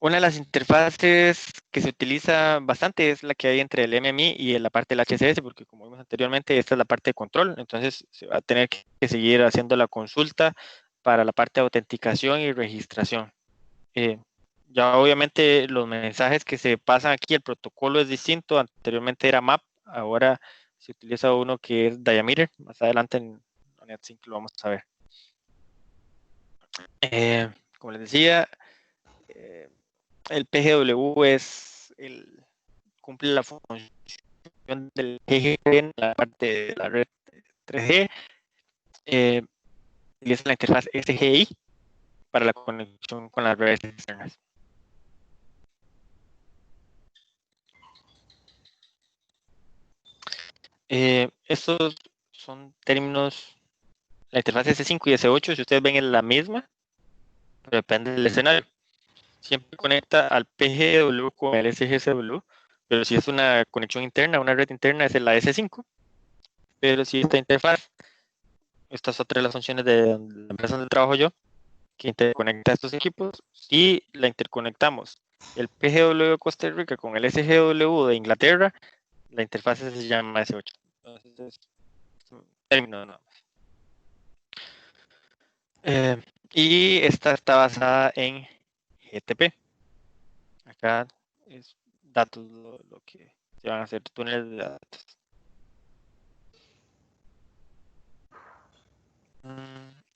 Una de las interfaces que se utiliza bastante es la que hay entre el MMI y la parte del HCS, porque como vimos anteriormente, esta es la parte de control, entonces se va a tener que seguir haciendo la consulta para la parte de autenticación y registración. Eh, ya obviamente los mensajes que se pasan aquí, el protocolo es distinto, anteriormente era MAP, ahora se utiliza uno que es Diameter, más adelante en NetSync lo vamos a ver. Como les decía, eh, el PGW cumple la función del GG en la parte de la red 3G. Utiliza la interfaz SGI para la conexión con las redes externas. Estos son términos, la interfaz S5 y S8, si ustedes ven es la misma, pero depende del escenario. Siempre conecta al PGW con el SGSW, pero si es una conexión interna, una red interna, es la S5. Pero si esta interfaz, esta es otra de las funciones de la empresa donde trabajo yo, que interconecta estos equipos, si la interconectamos el PGW de Costa Rica con el SGW de Inglaterra, la interfaz se llama S8. Entonces es un término nada más. Y esta está basada en GTP. Acá es datos lo que se van a hacer túneles de datos.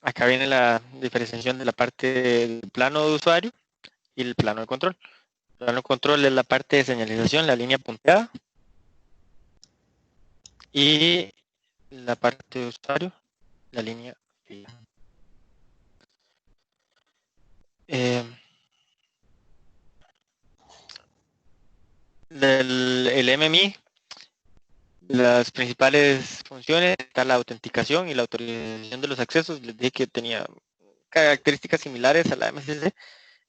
Acá viene la diferenciación de la parte del plano de usuario y el plano de control. El plano de control es la parte de señalización, la línea punteada. Y la parte de usuario, la línea fija. El MMI, las principales funciones, está la autenticación y la autorización de los accesos. Les dije que tenía características similares a la MSC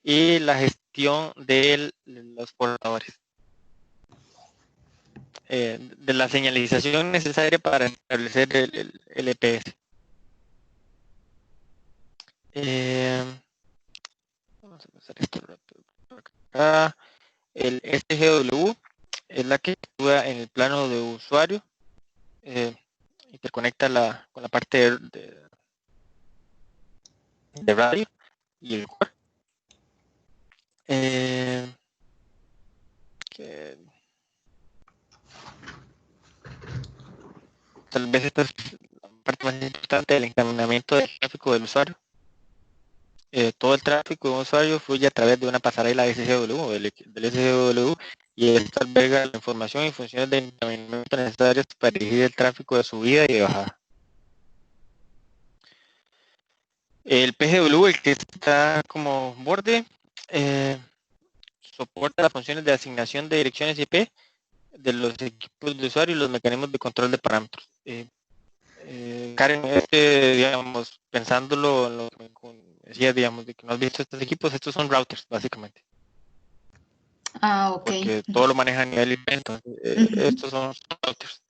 y la gestión de los portadores. De la señalización necesaria para establecer el EPS. Vamos a pasar esto rápido por acá. El SGW es la que actúa en el plano de usuario, interconecta con la parte de radio y el core. Que tal vez esta es la parte más importante del encaminamiento del tráfico del usuario. Todo el tráfico de un usuario fluye a través de una pasarela SGW, del SGW, y esto alberga la información y funciones de encaminamiento necesarias para dirigir el tráfico de subida y de bajada. El PGW, el que está como borde, soporta las funciones de asignación de direcciones IP de los equipos de usuario y los mecanismos de control de parámetros. Karen, digamos, pensándolo en lo que me decías, digamos, de que no has visto estos equipos, estos son routers, básicamente. Ah, ok. Porque todo lo maneja a nivel IP, entonces estos son routers.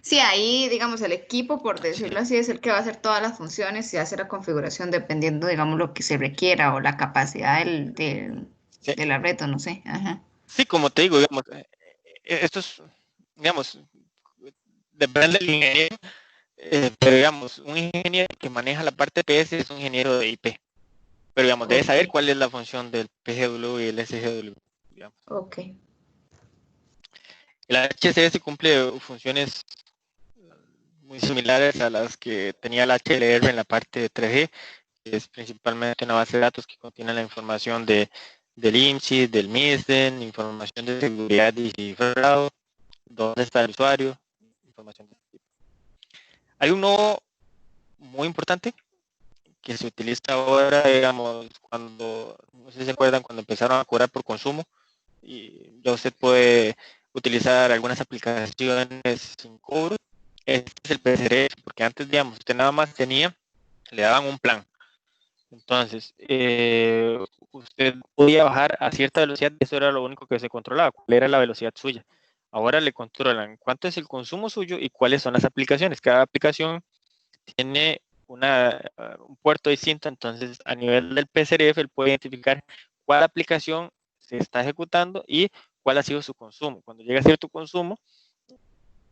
Sí, ahí, digamos, el equipo, por Sí. decirlo así, es el que va a hacer todas las funciones y hace la configuración dependiendo, digamos, lo que se requiera o la capacidad Sí. de la red, o no sé. Ajá. Sí, como te digo, digamos, esto es, digamos, depende del ingeniero, pero digamos, un ingeniero que maneja la parte de PS es un ingeniero de IP, pero digamos, debe saber Ok, cuál es la función del PGW y el SGW. Digamos. ok. El HCS cumple funciones muy similares a las que tenía el HLR en la parte de 3G, que es principalmente una base de datos que contiene la información del IMSI, del MISDEN, información de seguridad y cifrado, dónde está el usuario, información de este tipo. Hay uno muy importante que se utiliza ahora, digamos, cuando, no sé si se acuerdan, cuando empezaron a cobrar por consumo, y ya usted puede utilizar algunas aplicaciones sin cobro. Este es el PCRF, porque antes, digamos, usted nada más le daban un plan. Entonces, usted podía bajar a cierta velocidad, y eso era lo único que se controlaba, cuál era la velocidad suya. Ahora le controlan cuánto es el consumo suyo y cuáles son las aplicaciones. Cada aplicación tiene un puerto distinto, entonces a nivel del PCRF él puede identificar cuál aplicación se está ejecutando y cuál ha sido su consumo. Cuando llega a cierto consumo,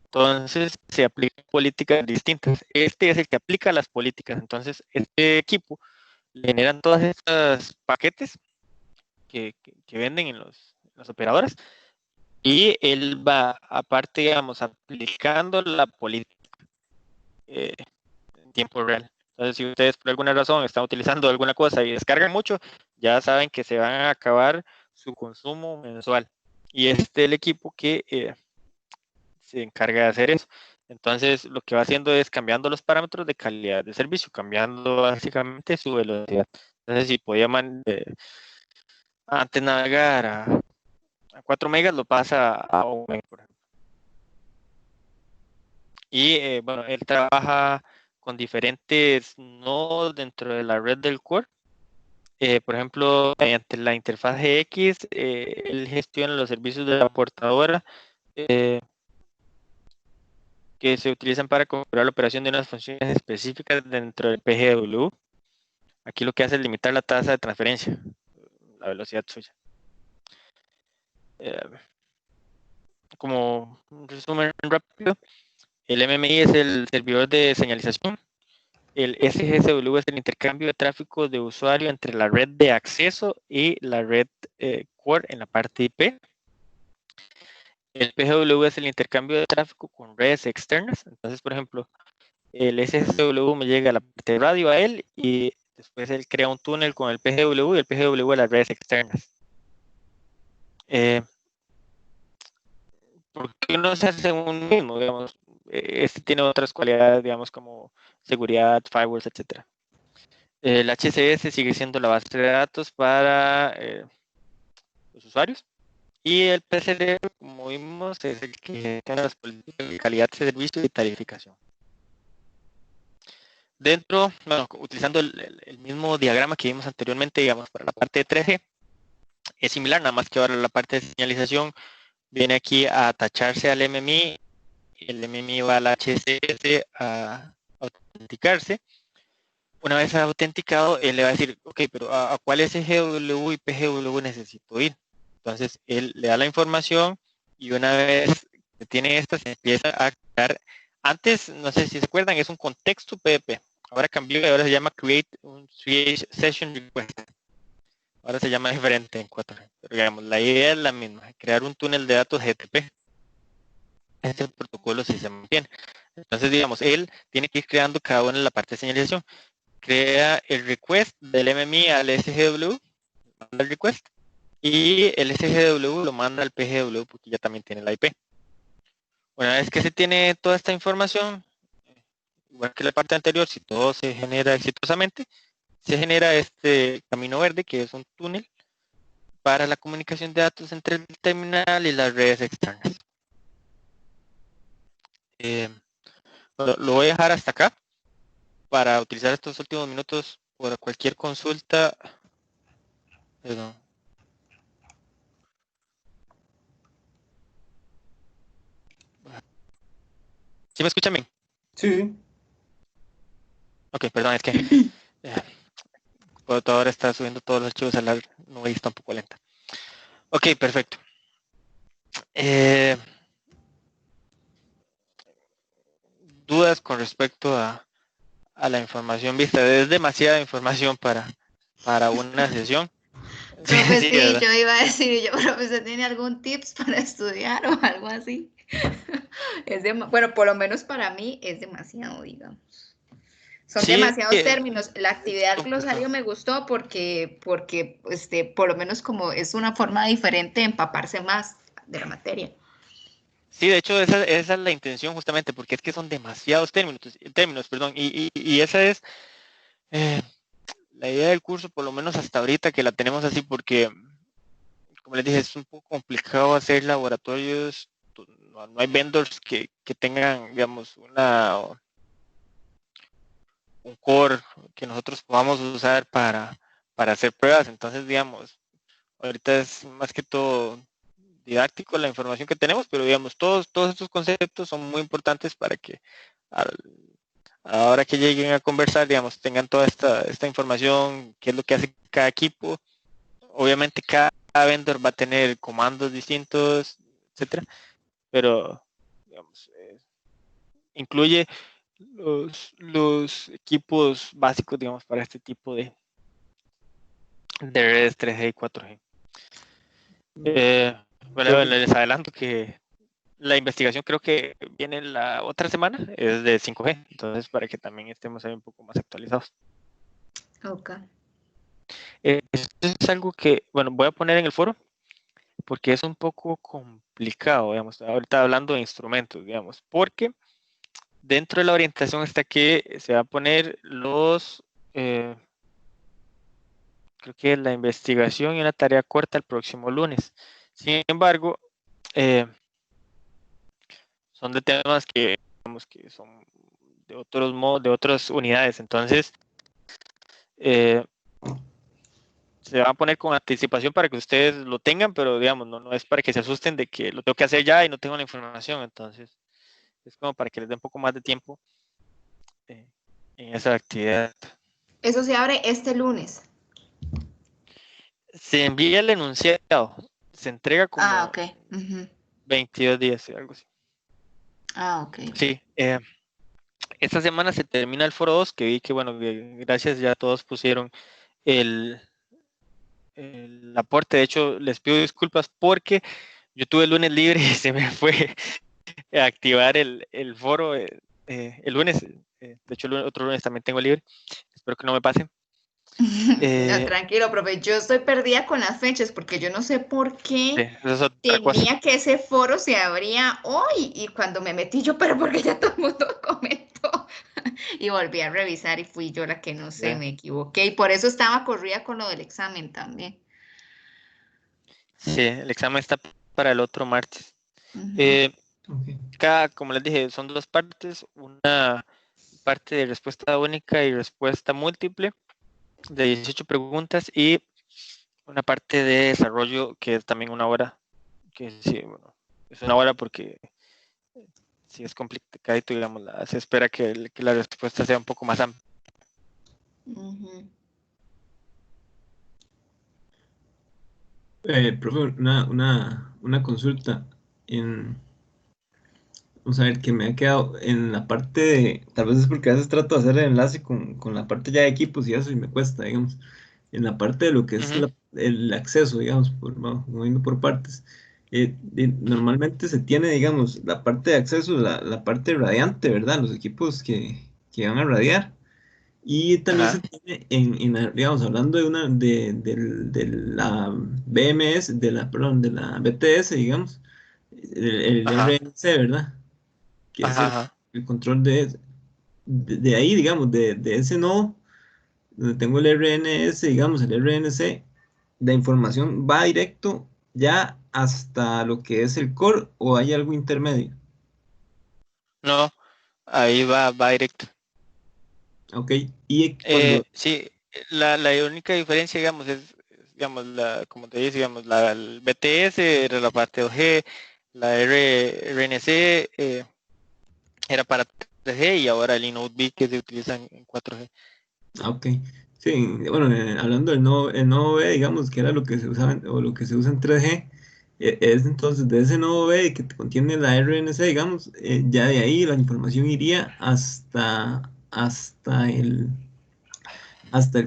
entonces se aplican políticas distintas. Este es el que aplica las políticas. Entonces, este equipo le generan todos estos paquetes que venden en las operadoras y él va, aparte, digamos, aplicando la política en tiempo real. Entonces, si ustedes por alguna razón están utilizando alguna cosa y descargan mucho, ya saben que se van a acabar su consumo mensual. Y este es el equipo que se encarga de hacer eso. Entonces, lo que va haciendo es cambiando los parámetros de calidad de servicio, cambiando básicamente su velocidad. Entonces, si podía antes navegar a 4 megas, lo pasa a 1 mega, por ejemplo. Y bueno, él trabaja con diferentes nodos dentro de la red del core. Por ejemplo, mediante la interfaz GX, él gestiona los servicios de la portadora que se utilizan para configurar la operación de unas funciones específicas dentro del PGW. Aquí lo que hace es limitar la tasa de transferencia, la velocidad suya. Como un resumen rápido, el MMI es el servidor de señalización. El SGSW es el intercambio de tráfico de usuario entre la red de acceso y la red core en la parte IP. El PGW es el intercambio de tráfico con redes externas. Entonces, por ejemplo, el SGSW me llega a la parte de radio a él y después él crea un túnel con el PGW y el PGW a las redes externas. ¿Por qué no se hace un mismo? Digamos, este tiene otras cualidades, digamos, como seguridad, firewalls, etc. El HCS sigue siendo la base de datos para los usuarios. Y el PCD, como vimos, es el que tiene las políticas de calidad de servicio y tarificación. Dentro, bueno, utilizando el mismo diagrama que vimos anteriormente, digamos, para la parte de 3G, es similar, nada más que ahora la parte de señalización viene aquí a tacharse al MMI, el MMI va al HCS a autenticarse. Una vez autenticado, él le va a decir, ok, pero ¿a cuál SGW y PGW necesito ir? Entonces, él le da la información y una vez que tiene esto, se empieza a crear. Antes, no sé si se acuerdan, es un contexto PDP. Ahora cambió y ahora se llama Create un Session Request. Ahora se llama diferente en 4G. Pero digamos, la idea es la misma, crear un túnel de datos GTP. Ese protocolo sí se mantiene. Entonces, digamos, él tiene que ir creando cada una en la parte de señalización. Crea el request del MMI al SGW, manda el request, y el SGW lo manda al PGW porque ya también tiene la IP. Una vez que se tiene toda esta información, igual que la parte anterior, si todo se genera exitosamente, se genera este camino verde, que es un túnel para la comunicación de datos entre el terminal y las redes externas. Lo voy a dejar hasta acá para utilizar estos últimos minutos por cualquier consulta. Perdón. ¿Sí me escuchan bien? Sí. Ok, perdón, es que el computador está subiendo todos los archivos a la nube y está un poco lenta. Ok, perfecto. Dudas con respecto a la información vista. Es demasiada información para una sesión. Profe, Sí, sí, ¿verdad? yo iba a decir, profe, ¿usted tiene algún tips para estudiar o algo así? Bueno, por lo menos para mí es demasiado, digamos. Son Sí, demasiados términos. La es actividad complicado. glosario me gustó porque por lo menos como es una forma diferente de empaparse más de la materia. Sí, de hecho esa es la intención justamente, porque es que son demasiados términos, perdón, y esa es eh, la idea del curso, por lo menos hasta ahorita que la tenemos así, porque como les dije, es un poco complicado hacer laboratorios, no hay vendors que tengan, digamos, un core que nosotros podamos usar para hacer pruebas, entonces, digamos, ahorita es más que todo didáctico la información que tenemos, pero digamos, todos estos conceptos son muy importantes para que al- a la hora que lleguen a conversar, digamos, tengan toda esta información, qué es lo que hace cada equipo. Obviamente cada vendor va a tener comandos distintos, etcétera, pero digamos, incluye los equipos básicos, digamos, para este tipo de redes 3G y 4G. Eh, bueno, les adelanto que la investigación creo que viene la otra semana, es de 5G, entonces para que también estemos ahí un poco más actualizados. Ok. Esto es algo que, bueno, voy a poner en el foro porque es un poco complicado, digamos, ahorita hablando de instrumentos, digamos, porque dentro de la orientación está que se va a poner creo que la investigación y una tarea corta el próximo lunes. Sin embargo, eh, son de temas que, digamos, que son de otros modos, de otras unidades. Entonces, eh, se va a poner con anticipación para que ustedes lo tengan, pero digamos, no es para que se asusten de que lo tengo que hacer ya y no tengo la información. Entonces, es como para que les dé un poco más de tiempo eh, en esa actividad. Eso se abre este lunes. Se envía el enunciado, se entrega Ah, como ok. Ujú. 22 días, algo así. Ah, ok. Sí, esta semana se termina el foro 2, que vi que, bueno, gracias, ya todos pusieron el, el aporte. De hecho, les pido disculpas porque yo tuve el lunes libre y se me fue a activar el foro el lunes. De hecho, otro lunes también tengo libre. Espero que no me pase. No, tranquilo, profe. Yo estoy perdida con las fechas porque yo no sé por Sí, qué eso es otra cosa. tenía que ese foro se abría hoy y cuando me metí yo, pero porque ya todo el mundo comentó y volví a revisar y fui yo la que no sé, me equivoqué y por eso estaba corrida con lo del examen también. Sí, el examen está para el otro martes. Ujú. Eh, Ok. como les dije, son dos partes, una parte de respuesta única y respuesta múltiple de 18 preguntas y una parte de desarrollo que es también una hora, que sí, bueno, es una hora porque si es complicadito, digamos, se espera que la respuesta sea un poco más amplia. Ujú. Profe, una consulta. En, Vamos a ver, que me ha quedado en la parte de, tal vez es porque a veces trato de hacer el enlace con la parte ya de equipos y eso y me cuesta, digamos, en la parte de lo que es Ujú, el acceso, digamos, vamos, moviendo por partes. Normalmente se tiene, digamos, la parte de acceso, la parte radiante, ¿verdad? Los equipos que van a radiar. Y también se ajá, tiene digamos, hablando de la BMS, perdón, de la BTS, digamos, el ajá, RNC, ¿verdad? Que es ajá, ajá. el control de ahí, digamos, de ese nodo, donde tengo el RNS, digamos, el RNC, la información va directo ya hasta lo que es el core o hay algo intermedio, No, ahí va directo. ¿ok? Y cuando, Sí, la única diferencia, digamos, digamos, como te dice, digamos, el BTS era la parte 2G, la RNC era para 3G y ahora el Inode B que se utiliza en 4G. ok, sí, bueno, hablando el nodo B, digamos, que era lo que se usaba, o lo que se usa en 3G, es entonces de ese nodo B que contiene la RNC, digamos, ya de ahí la información iría hasta el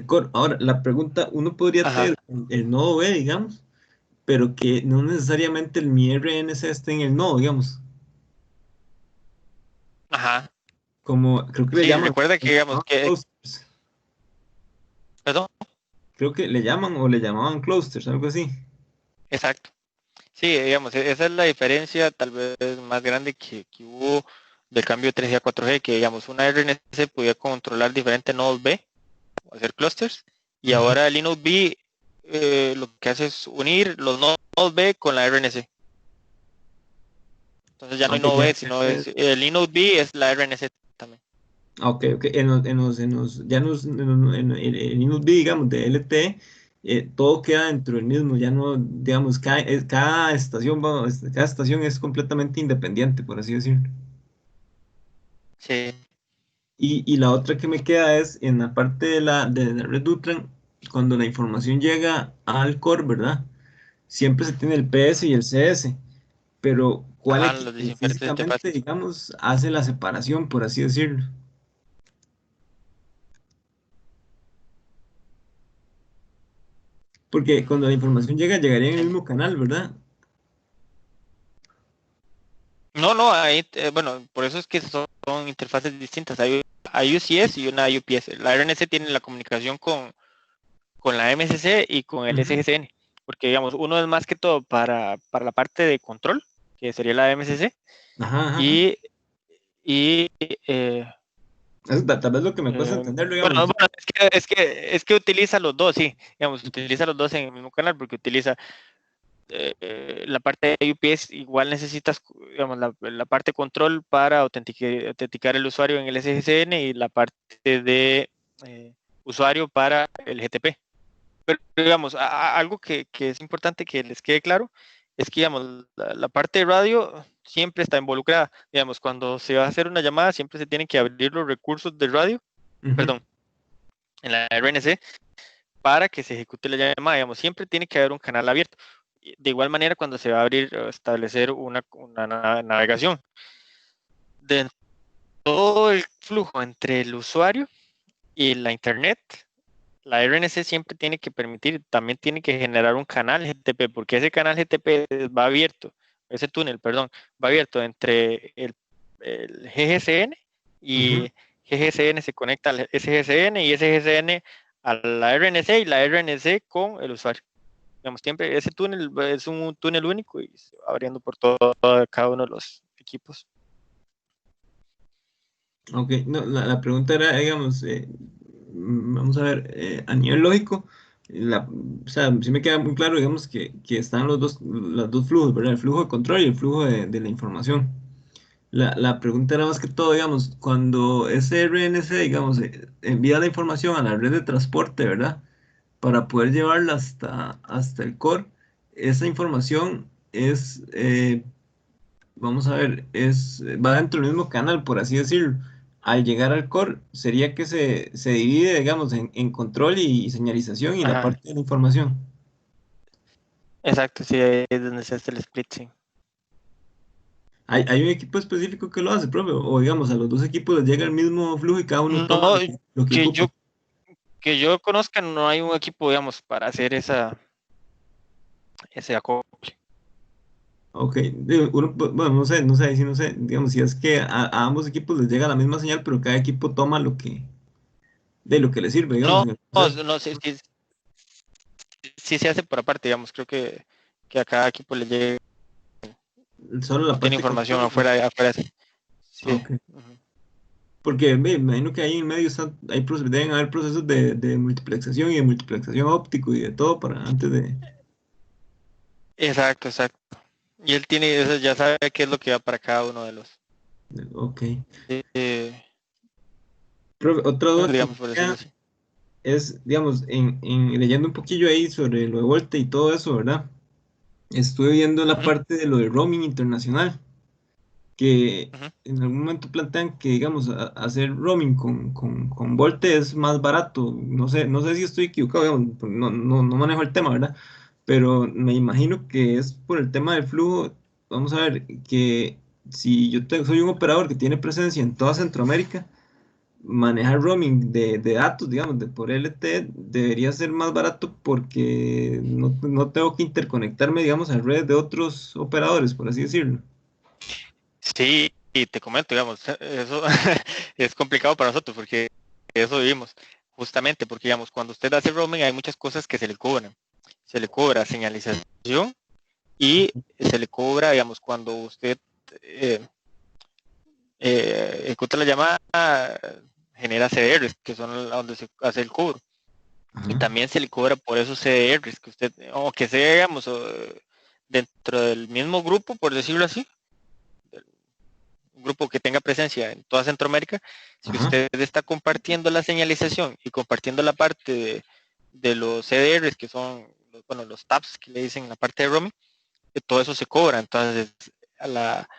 core. Ahora, la pregunta, uno podría Ajá, tener el nodo B, digamos, pero que no necesariamente mi RNC esté en el nodo, digamos, ajá. como creo que le Sí, llaman, recuerda que, digamos, clusters. perdón, Creo que le llaman o le llamaban clusters, algo así. exacto. Sí, digamos, esa es la diferencia tal vez más grande que hubo del cambio de 3G a 4G, que digamos, una RNC podía controlar diferentes nodos B, o hacer clusters, y Ajá. ahora el iNode B lo que hace es unir los nodos B con la RNC. Entonces ya no hay Ok, nodo ya. B, sino el iNode B es la RNC también. Ok, ok. Ya el Linux, digamos, de LTE, todo queda dentro del mismo, ya no, digamos, cada estación, cada estación es completamente independiente, por así decirlo. Sí. Y la otra que me queda es en la parte de la red Utran, cuando la información llega al core, ¿verdad? Siempre se tiene el PS y el CS, pero ¿cuál Ajá, los equipo diferentes físicamente, interfaces. digamos, hace la separación, por así decirlo? Porque cuando la información llega, llegaría en el mismo canal, ¿verdad? No, no, bueno, por eso es que son interfaces distintas. Hay UCS y una UPS. La RNC tiene la comunicación con la MCC y con el Ujú. SGCN, porque digamos, uno es más que todo para la parte de control, que sería la MCC, Ajá, ajá, ajá. y, y Tal vez lo que me cuesta entenderlo, bueno, digamos. bueno, es que utiliza los dos, sí, digamos, utiliza los dos en el mismo canal, porque utiliza la parte de UPS, igual necesitas, digamos, la parte de control para autenticar el usuario en el SGCN y la parte de usuario para el GTP. Pero digamos, algo que es importante que les quede claro es que, digamos, la parte de radio siempre está involucrada. Digamos, cuando se va a hacer una llamada, siempre se tienen que abrir los recursos de radio, Ujú. perdón, en la RNC, para que se ejecute la llamada. Digamos, siempre tiene que haber un canal abierto. De igual manera, cuando se va a abrir o establecer una navegación, de todo el flujo entre el usuario y la internet, la RNC siempre tiene que permitir, también tiene que generar un canal GTP, porque ese canal GTP va abierto, ese túnel, perdón, va abierto entre el GGCN Ujú. y GGCN se conecta al SGCN y SGCN a la RNC y la RNC con el usuario. Digamos, siempre ese túnel es un túnel único y se va abriendo por cada uno de los equipos. Ok, no, la pregunta era, digamos, vamos a ver, a nivel lógico, o sea, sí me queda muy claro, digamos, que están los dos flujos, ¿verdad? El flujo de control y el flujo de la información. La pregunta era más que todo, digamos, cuando ese RNC, digamos, envía la información a la red de transporte, ¿verdad? Para poder llevarla hasta el core, esa información vamos a ver, va dentro del mismo canal, por así decirlo. Al llegar al core, sería que se divide, digamos, en control y señalización y la Ajá, parte de la información. exacto, sí, ahí es donde se hace el split, sí. ¿Hay un equipo específico que lo hace, profe? O digamos, a los dos equipos les llega el mismo flujo y cada uno toma No, lo que que ocupa. yo que yo conozca, no hay un equipo, digamos, para hacer ese acople. Ok, digo, bueno, no sé, si no sé, digamos, si es que a ambos equipos les llega la misma señal, pero cada equipo toma de lo que le sirve, digamos, No, en el no, proceso. no, sí se hace por aparte, digamos, creo que a cada equipo le llega, Solo la tiene parte de información control. afuera, sí. Ok. Ujú. Porque me imagino que ahí en medio deben haber procesos de multiplexación y de multiplexación óptico y de todo para antes de. Exacto, exacto. Y él tiene, ya sabe qué es lo que va para cada uno de los, Ok. eh, Profe, otra duda que me digamos, por decirlo queda así. es, digamos, leyendo un poquillo ahí sobre lo de Volta y todo eso, ¿verdad? Estuve viendo la Ujú, parte de lo de roaming internacional, que ujú. en algún momento plantean que, digamos, hacer roaming con Volte es más barato. No sé si estoy equivocado, digamos, pues no manejo el tema, ¿verdad? Pero me imagino que es por el tema del flujo. Vamos a ver, que si yo soy un operador que tiene presencia en toda Centroamérica, manejar roaming de datos, digamos, por LTE, debería ser más barato porque no tengo que interconectarme, digamos, a redes de otros operadores, por así decirlo. Sí, y te comento, digamos, eso es complicado para nosotros porque eso vivimos, justamente porque, digamos, cuando usted hace roaming hay muchas cosas que se le cobran. Se le cobra señalización, y se le cobra, digamos, cuando usted ejecuta la llamada, genera CDRs, que son donde se hace el cobro. Y Ajá. también se le cobra por esos CDRs que usted, o que sea, digamos, dentro del mismo grupo, por decirlo así, un grupo que tenga presencia en toda Centroamérica. Si Ajá. usted está compartiendo la señalización y compartiendo la parte de los CDRs, que son, bueno, los tabs que le dicen en la parte de roaming, todo eso se cobra. Entonces, la,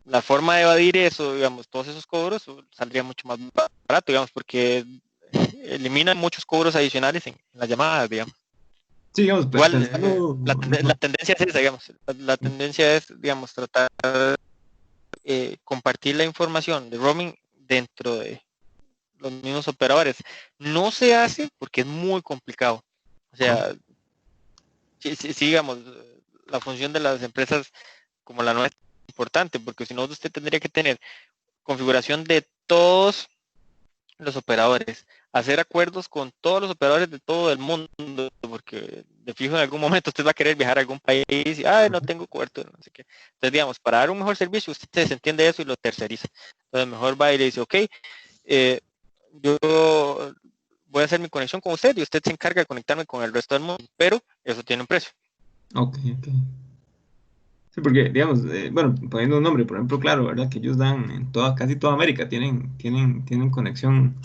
la forma de evadir eso, digamos, todos esos cobros, saldría mucho más barato, digamos, porque eliminan muchos cobros adicionales en las llamadas, digamos. Sí, digamos, Igual, pensando, la tendencia es esa, digamos, la tendencia es, digamos, tratar compartir la información de roaming dentro de los mismos operadores. No se hace porque es muy complicado. O ajá. sea, sí, digamos, la función de las empresas como la nuestra es importante, porque si no usted tendría que tener configuración de todos los operadores, hacer acuerdos con todos los operadores de todo el mundo, porque de fijo en algún momento usted va a querer viajar a algún país y, ay, no tengo cobertura, no sé qué. Entonces, digamos, para dar un mejor servicio, usted se desentiende eso y lo terceriza. Entonces, mejor va y le dice, ok, yo voy a hacer mi conexión con usted y usted se encarga de conectarme con el resto del mundo, pero eso tiene un precio. Ok, ok. Sí, porque, digamos, bueno, poniendo un nombre, por ejemplo, claro, ¿verdad? Que ellos dan en toda, casi toda América, tienen conexión.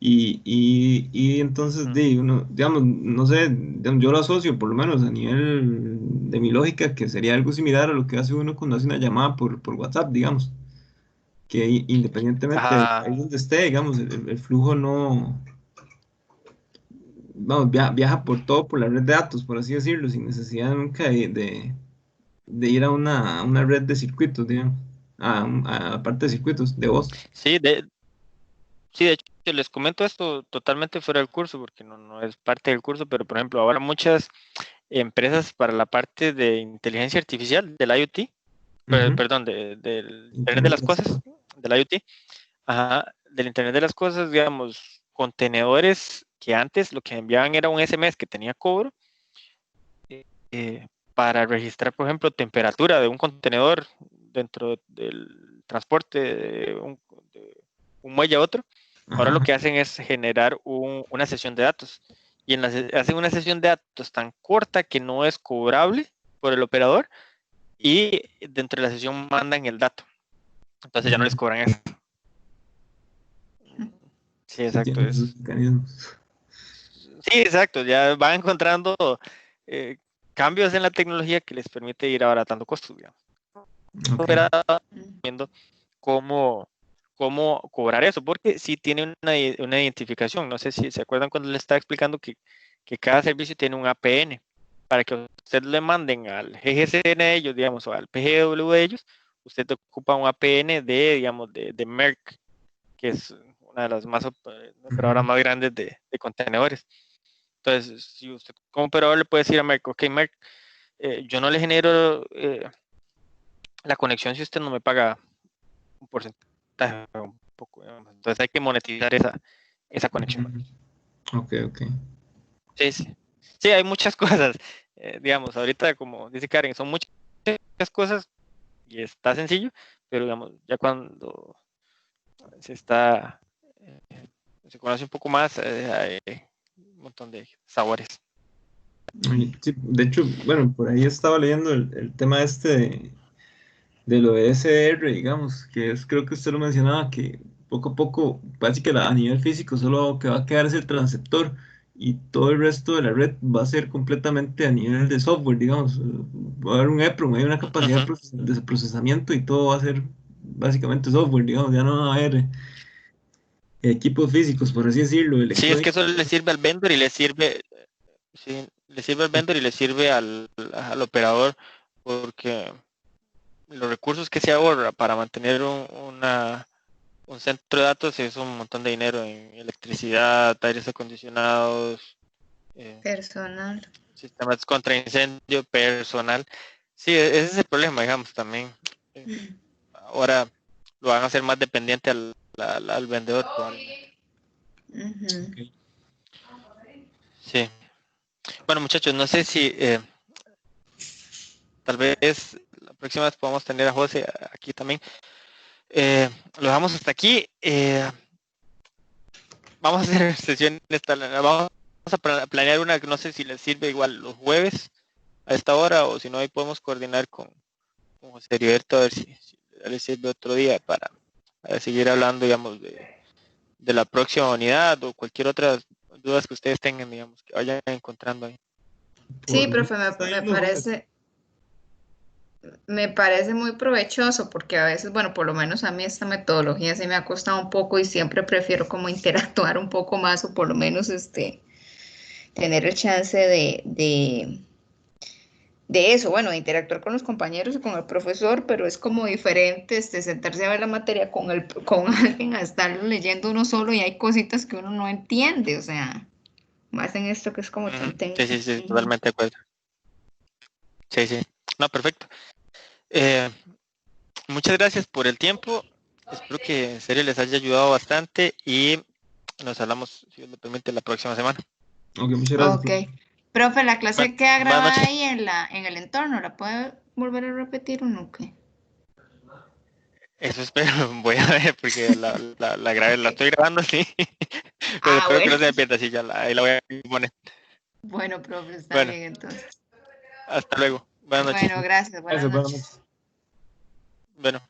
Y entonces, uno, digamos, no sé, digamos, yo lo asocio, por lo menos a nivel de mi lógica, que sería algo similar a lo que hace uno cuando hace una llamada por WhatsApp, digamos, que independientemente del Ajá. país donde esté, digamos, el flujo no, vamos, viaja por todo, por la red de datos, por así decirlo, sin necesidad nunca de ir a una red de circuitos, digamos, a la parte de circuitos de voz. Sí, de hecho, les comento esto totalmente fuera del curso, porque no es parte del curso, pero por ejemplo, ahora muchas empresas para la parte de inteligencia artificial, del IoT, Ujú. perdón, del Internet de Internet las de las Cosas, cosas. del IoT, ajá, del Internet de las Cosas, digamos, contenedores que antes lo que enviaban era un SMS que tenía cobro, para registrar, por ejemplo, temperatura de un contenedor dentro del transporte de un muelle a otro. Ahora lo Ajá. que hacen es generar una sesión de datos. Y hacen una sesión de datos tan corta que no es cobrable por el operador, y dentro de la sesión mandan el dato. Entonces ya no les Ujú. cobran eso. Sí, Sí, exacto. tienen sus mecanismos. Sí, exacto. Ya van encontrando eh, cambios en la tecnología que les permite ir abaratando costos, digamos. Ok. Viendo cómo, cómo cobrar eso, porque sí tiene una identificación. No sé si se acuerdan cuando le estaba explicando que cada servicio tiene un APN. Para que usted le manden al GGCN de ellos, digamos, o al PGW de ellos, usted ocupa un APN digamos, de Merck, que es una de las operadoras Ujú. más grandes de contenedores. Entonces, si usted como operador le puede decir a Merck, ok, Merck, yo no le genero la conexión si usted no me paga un porcentaje, un poco, digamos. Entonces hay que monetizar esa conexión. Ujú. Ok, ok. Sí, sí. Sí, hay muchas cosas. Digamos, ahorita, como dice Karen, son muchas cosas y está sencillo, pero digamos, ya cuando se está, se conoce un poco más, hay un montón de sabores. Oye, sí, de hecho, bueno, por ahí estaba leyendo el tema este de lo de SDR, digamos, que es, creo que usted lo mencionaba, que poco a poco, parece que a nivel físico solo que va a quedar es el transceptor y todo el resto de la red va a ser completamente a nivel de software, digamos. Va a haber un EPROM, hay una capacidad Ujú. de procesamiento y todo va a ser básicamente software, digamos, ya no va a haber equipos físicos, por así decirlo, Sí, es que electrónicos. eso le sirve al vendor y le sirve, sí, le sirve al vendor y le sirve al operador, porque los recursos que se ahorra para mantener un centro de datos es un montón de dinero en electricidad, aires acondicionados, eh, Personal. sistemas contra incendio, personal. Sí, ese es el problema, digamos, también. Eh, Ahora lo van a hacer más dependiente al vendedor, probablemente. Ujú. Ok. Sí. Bueno, muchachos, no sé si tal vez la próxima vez podamos tener a José aquí también. Lo dejamos hasta aquí. Vamos a hacer sesiones, vamos a planear una que no sé si les sirve igual los jueves a esta hora, o si no, ahí podemos coordinar con José Heriberto a ver si les sirve otro día para seguir hablando, digamos, de la próxima unidad o cualquier otra dudas que ustedes tengan, digamos, que vayan encontrando ahí. Sí, Por mí profe, está me bien los jueves. parece muy provechoso porque a veces, bueno, por lo menos a mí esta metodología sí me ha costado un poco y siempre prefiero como interactuar un poco más o por lo menos tener el chance de eso, bueno, de interactuar con los compañeros y con el profesor, pero es como diferente sentarse a ver la materia con alguien a estarlo leyendo uno solo y hay cositas que uno no entiende, o sea, más en esto que es como tan Sí, técnico. sí, sí, totalmente de acuerdo. Sí, sí. No, perfecto. Muchas gracias por el tiempo. Espero que en serio les haya ayudado bastante y nos hablamos, si Dios lo permite, la próxima semana. Ok, muchas gracias. Ok. Profe, la Bueno, clase queda buenas grabada noches. ahí en el entorno, ¿la puede volver a repetir o no? ¿Qué? Eso espero. Voy a ver porque la Ok. estoy grabando, sí. Pero Ah, espero que bueno. no se me pierda, sí, ahí la voy a poner. Bueno, profe, está Bueno, bien entonces. hasta luego. Buenas noches. Bueno, gracias. Buenas Gracias, buenas noches. noches. Bueno.